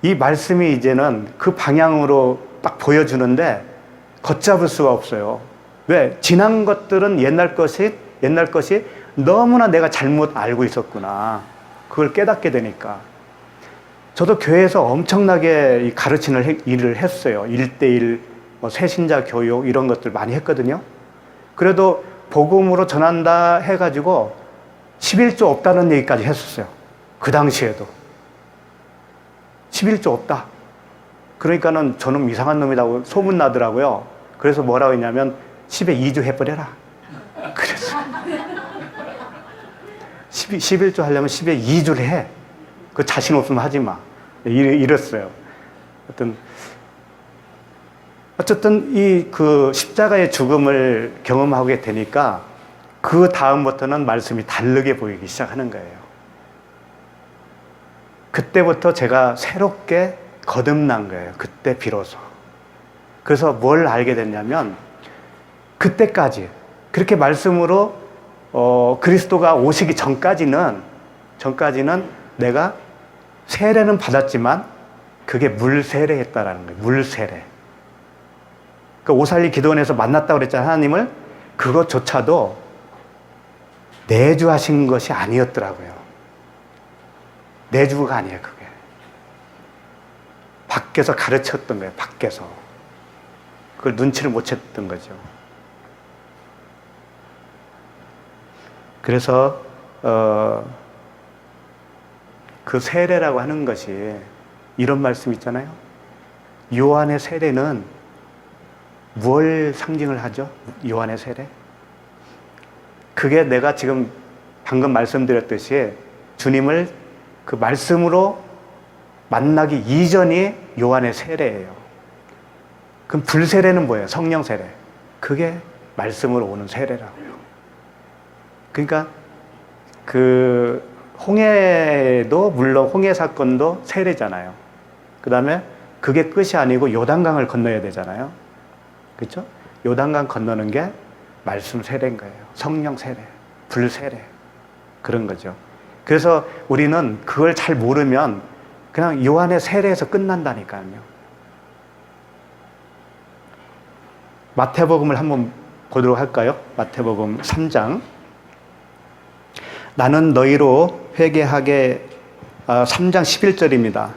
이 말씀이 이제는 그 방향으로 딱 보여주는데 걷잡을 수가 없어요. 왜? 지난 것들은 옛날 것이 너무나 내가 잘못 알고 있었구나. 그걸 깨닫게 되니까. 저도 교회에서 엄청나게 이 가르치는 일을 했어요. 1:1, 새신자 교육 이런 것들 많이 했거든요. 그래도 복음으로 전한다 해가지고 11조 없다는 얘기까지 했었어요. 그 당시에도. 11조 없다. 그러니까는 저는 이상한 놈이라고 소문나더라고요. 그래서 뭐라고 했냐면 10에 2조 해버려라. 그래서 11조 하려면 10에 2조를 해. 그 자신 없으면 하지 마. 이랬어요. 어쨌든 이 그 십자가의 죽음을 경험하게 되니까 그 다음부터는 말씀이 다르게 보이기 시작하는 거예요. 그때부터 제가 새롭게 거듭난 거예요. 그때 비로소. 그래서 뭘 알게 됐냐면 그때까지 그렇게 말씀으로 그리스도가 오시기 전까지는 내가 세례는 받았지만 그게 물세례했다라는 거예요. 물세례. 그 오살리 기도원에서 만났다고 그랬잖아요. 하나님을. 그것조차도 내주하신 것이 아니었더라고요. 내주가 아니에요, 그게. 밖에서 가르쳤던 거예요, 밖에서. 그걸 눈치를 못 챘던 거죠. 그래서, 그 세례라고 하는 것이 이런 말씀 있잖아요. 요한의 세례는 뭘 상징을 하죠? 요한의 세례? 그게 내가 지금 방금 말씀드렸듯이 주님을 그 말씀으로 만나기 이전이 요한의 세례예요. 그럼 불세례는 뭐예요? 성령 세례. 그게 말씀으로 오는 세례라고요. 그러니까 그 홍해도 물론 홍해 사건도 세례잖아요. 그 다음에 그게 끝이 아니고 요단강을 건너야 되잖아요. 그렇죠? 요단강 건너는 게 말씀 세례인 거예요. 성령 세례, 불세례 그런 거죠. 그래서 우리는 그걸 잘 모르면 그냥 요한의 세례에서 끝난다니까요. 마태복음을 한번 보도록 할까요? 마태복음 3장. 나는 너희로 회개하게 3장 11절입니다.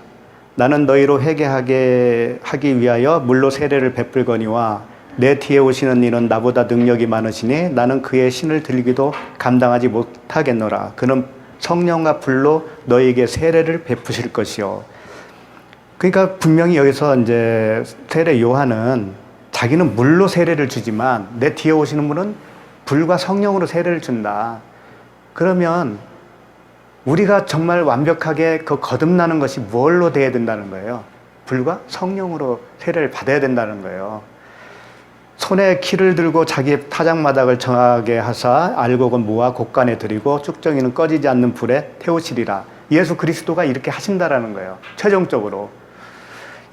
나는 너희로 회개하게 하기 위하여 물로 세례를 베풀거니와 내 뒤에 오시는 이는 나보다 능력이 많으시니 나는 그의 신을 들기도 감당하지 못하겠노라. 그는 성령과 불로 너희에게 세례를 베푸실 것이요. 그러니까 분명히 여기서 이제 세례 요한은 자기는 물로 세례를 주지만 내 뒤에 오시는 분은 불과 성령으로 세례를 준다. 그러면 우리가 정말 완벽하게 그 거듭나는 것이 뭘로 돼야 된다는 거예요? 불과 성령으로 세례를 받아야 된다는 거예요. 손에 키를 들고 자기의 타작마당을 정하게 하사 알곡은 모아 곳간에 들이고 쭉정이는 꺼지지 않는 불에 태우시리라. 예수 그리스도가 이렇게 하신다라는 거예요. 최종적으로.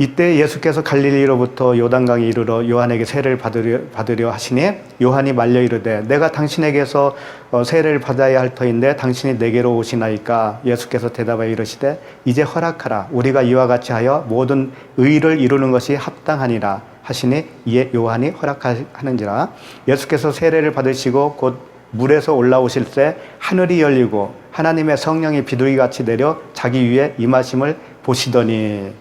이때 예수께서 갈릴리로부터 요단강에 이르러 요한에게 세례를 받으려 하시니 요한이 말려 이르되 내가 당신에게서 세례를 받아야 할 터인데 당신이 내게로 오시나이까. 예수께서 대답하여 이르시되 이제 허락하라. 우리가 이와 같이 하여 모든 의를 이루는 것이 합당하니라 하시니 이에 요한이 허락하는지라. 예수께서 세례를 받으시고 곧 물에서 올라오실 때 하늘이 열리고 하나님의 성령이 비둘기같이 내려 자기 위에 임하심을 보시더니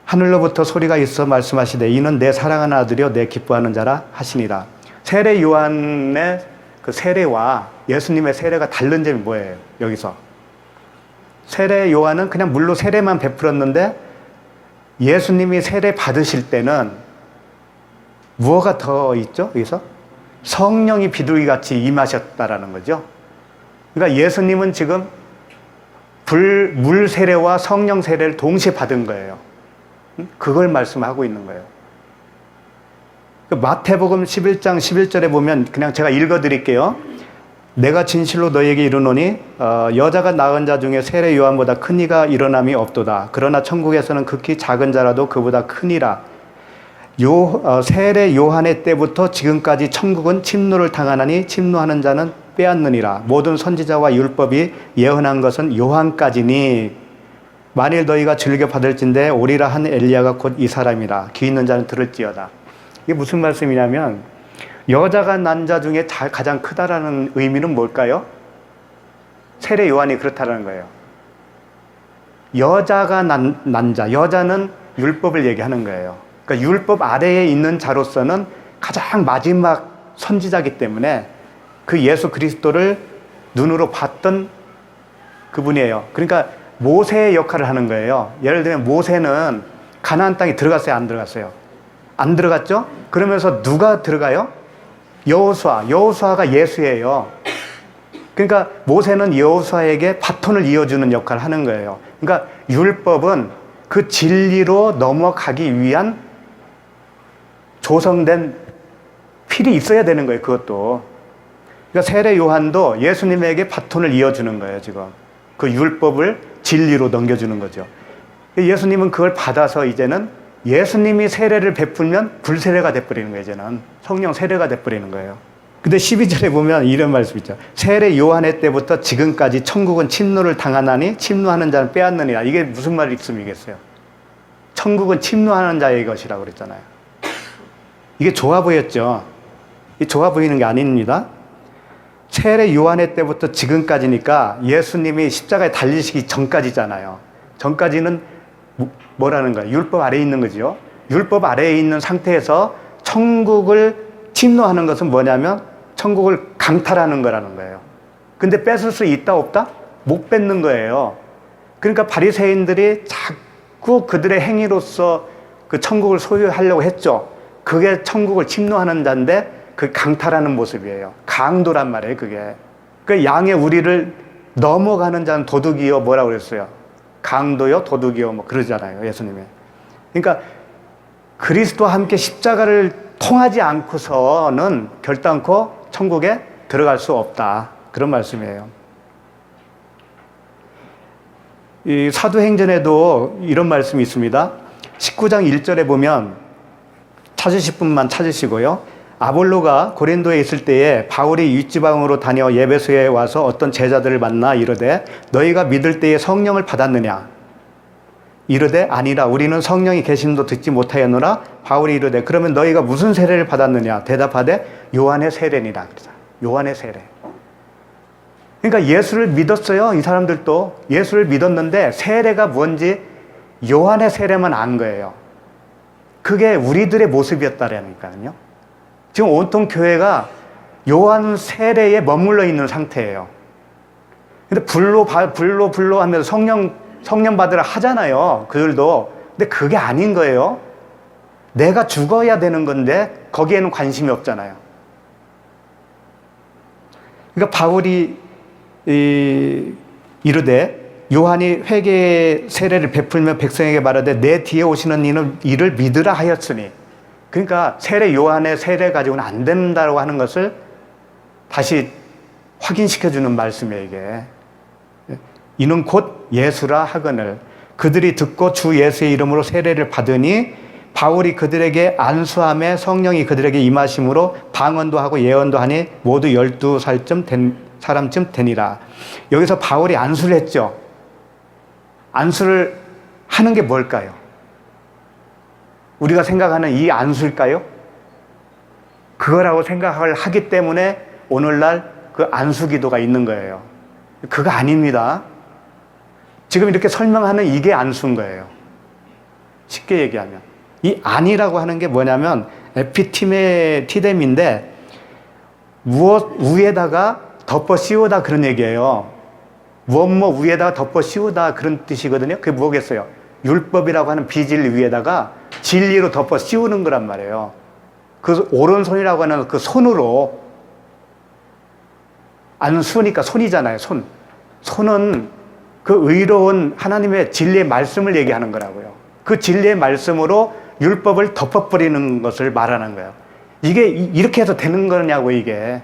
하늘로부터 소리가 있어 말씀하시되 이는 내 사랑하는 아들이요 내 기뻐하는 자라 하시니라. 세례 요한의 그 세례와 예수님의 세례가 다른 점이 뭐예요? 여기서 세례 요한은 그냥 물로 세례만 베풀었는데 예수님이 세례 받으실 때는 무엇가 더 있죠? 여기서 성령이 비둘기같이 임하셨다라는 거죠. 그러니까 예수님은 지금 물 세례와 성령 세례를 동시에 받은 거예요. 그걸 말씀하고 있는 거예요. 마태복음 11장 11절에 보면 그냥 제가 읽어드릴게요. 내가 진실로 너희에게 이르노니 여자가 낳은 자 중에 세례 요한보다 큰 이가 일어남이 없도다. 그러나 천국에서는 극히 작은 자라도 그보다 크니라. 세례 요한의 때부터 지금까지 천국은 침노를 당하나니 침노하는 자는 빼앗느니라. 모든 선지자와 율법이 예언한 것은 요한까지니 만일 너희가 즐겨 받을진대 오리라 한 엘리야가 곧 이 사람이라. 귀 있는 자는 들을지어다. 이게 무슨 말씀이냐면 여자가 난 자 중에 가장 크다라는 의미는 뭘까요? 세례 요한이 그렇다라는 거예요. 여자가 난 자, 여자는 율법을 얘기하는 거예요. 그러니까 율법 아래에 있는 자로서는 가장 마지막 선지자이기 때문에 그 예수 그리스도를 눈으로 봤던 그분이에요. 그러니까 모세의 역할을 하는 거예요. 예를 들면 모세는 가나안 땅에 들어갔어요? 안 들어갔어요? 안 들어갔죠? 그러면서 누가 들어가요? 여호수아가 예수예요. 그러니까 모세는 여호수아에게 바톤을 이어주는 역할을 하는 거예요. 그러니까 율법은 그 진리로 넘어가기 위한 조성된 필이 있어야 되는 거예요. 그것도. 그러니까 세례 요한도 예수님에게 바톤을 이어주는 거예요. 지금 그 율법을 진리로 넘겨주는 거죠. 예수님은 그걸 받아서 이제는 예수님이 세례를 베풀면 불세례가 돼버리는 거예요. 이제는 성령 세례가 돼버리는 거예요. 근데 12절에 보면 이런 말씀 있죠. 세례 요한의 때부터 지금까지 천국은 침노를 당하나니 침노하는 자는 빼앗느니라. 이게 무슨 말씀이겠어요? 천국은 침노하는 자의 것이라고 그랬잖아요. 이게 좋아 보였죠. 이게 좋아 보이는 게 아닙니다. 세례 요한의 때부터 지금까지니까 예수님이 십자가에 달리시기 전까지잖아요. 전까지는 뭐라는 거예요? 율법 아래에 있는 거죠. 율법 아래에 있는 상태에서 천국을 침노하는 것은 뭐냐면 천국을 강탈하는 거라는 거예요. 근데 뺏을 수 있다 없다? 못 뺏는 거예요. 그러니까 바리새인들이 자꾸 그들의 행위로서 그 천국을 소유하려고 했죠. 그게 천국을 침노하는 자인데 그 강탈하는 모습이에요. 강도란 말이에요, 그게. 그 양의 우리를 넘어가는 자는 도둑이요, 뭐라고 그랬어요? 강도요, 도둑이요, 뭐 그러잖아요, 예수님이. 그러니까 그리스도와 함께 십자가를 통하지 않고서는 결단코 천국에 들어갈 수 없다. 그런 말씀이에요. 이 사도행전에도 이런 말씀이 있습니다. 19장 1절에 보면 찾으실 분만 찾으시고요. 아볼로가 고린도에 있을 때에 바울이 윗지방으로 다녀 예배소에 와서 어떤 제자들을 만나 이르되 너희가 믿을 때에 성령을 받았느냐? 이르되 아니라 우리는 성령이 계심도 듣지 못하였노라. 바울이 이르되 그러면 너희가 무슨 세례를 받았느냐? 대답하되 요한의 세례니라. 그러잖아. 요한의 세례. 그러니까 예수를 믿었어요. 이 사람들도 예수를 믿었는데 세례가 뭔지 요한의 세례만 안 거예요. 그게 우리들의 모습이었다라니까요. 지금 온통 교회가 요한 세례에 머물러 있는 상태예요. 근데 불로 하면서 성령 받으라 하잖아요. 그들도. 근데 그게 아닌 거예요. 내가 죽어야 되는 건데 거기에는 관심이 없잖아요. 그러니까 바울이 이르되 요한이 회개의 세례를 베풀며 백성에게 말하되 내 뒤에 오시는 이는 이를 믿으라 하였으니, 그러니까 요한의 세례 가지고는 안 된다고 하는 것을 다시 확인시켜주는 말씀이에요. 이게 이는 곧 예수라 하거늘 그들이 듣고 주 예수의 이름으로 세례를 받으니 바울이 그들에게 안수함에 성령이 그들에게 임하심으로 방언도 하고 예언도 하니 모두 12살쯤 된 사람쯤 되니라. 여기서 바울이 안수를 했죠. 안수를 하는 게 뭘까요? 우리가 생각하는 이 안수일까요? 그거라고 생각을 하기 때문에 오늘날 그 안수 기도가 있는 거예요. 그거 아닙니다. 지금 이렇게 설명하는 이게 안수인 거예요. 쉽게 얘기하면. 이 안이라고 하는 게 뭐냐면 에피티데미인데 무엇 위에다가 덮어 씌우다 그런 얘기예요. 무엇 위에다가 덮어 씌우다 그런 뜻이거든요. 그게 뭐겠어요? 율법이라고 하는 비진리 위에다가 진리로 덮어 씌우는 거란 말이에요. 그 오른손이라고 하는 그 손으로, 안수니까 손이잖아요. 손은 그 의로운 하나님의 진리의 말씀을 얘기하는 거라고요. 그 진리의 말씀으로 율법을 덮어버리는 것을 말하는 거예요. 이게 이렇게 해서 되는 거냐고. 이게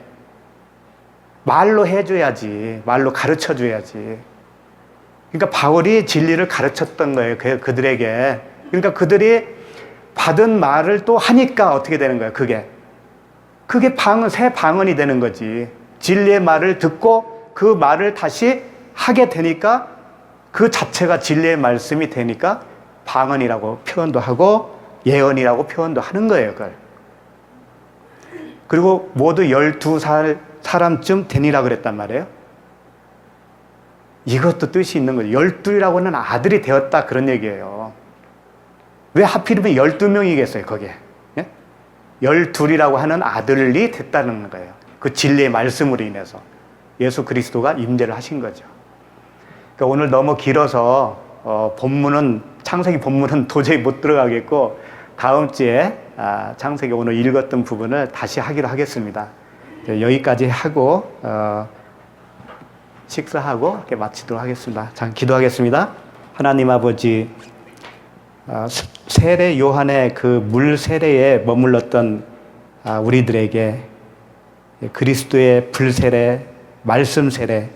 말로 해줘야지, 말로 가르쳐줘야지. 그러니까 바울이 진리를 가르쳤던 거예요, 그들에게. 그러니까 그들이 받은 말을 또 하니까 어떻게 되는 거예요? 그게 새 방언이 되는 거지. 진리의 말을 듣고 그 말을 다시 하게 되니까 그 자체가 진리의 말씀이 되니까 방언이라고 표현도 하고 예언이라고 표현도 하는 거예요, 그걸. 그리고 모두 12살 사람쯤 되니라 그랬단 말이에요. 이것도 뜻이 있는 거죠. 12이라고는 아들이 되었다 그런 얘기예요. 왜 하필이면 12명이겠어요, 거기에. 예? 12이라고 하는 아들이 됐다는 거예요. 그 진리의 말씀으로 인해서 예수 그리스도가 임재를 하신 거죠. 그러니까 오늘 너무 길어서 창세기 본문은 도저히 못 들어가겠고 다음 주에 창세기 오늘 읽었던 부분을 다시 하기로 하겠습니다. 여기까지 하고 식사하고 이렇게 마치도록 하겠습니다. 자, 기도하겠습니다. 하나님 아버지, 세례 요한의 그 물 세례에 머물렀던 우리들에게 그리스도의 불세례, 말씀 세례,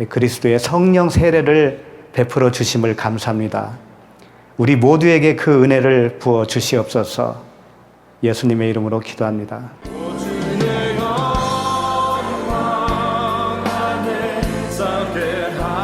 그리스도의 성령 세례를 베풀어 주심을 감사합니다. 우리 모두에게 그 은혜를 부어 주시옵소서. 예수님의 이름으로 기도합니다. 오주 내 영광 안에 서게 하소서.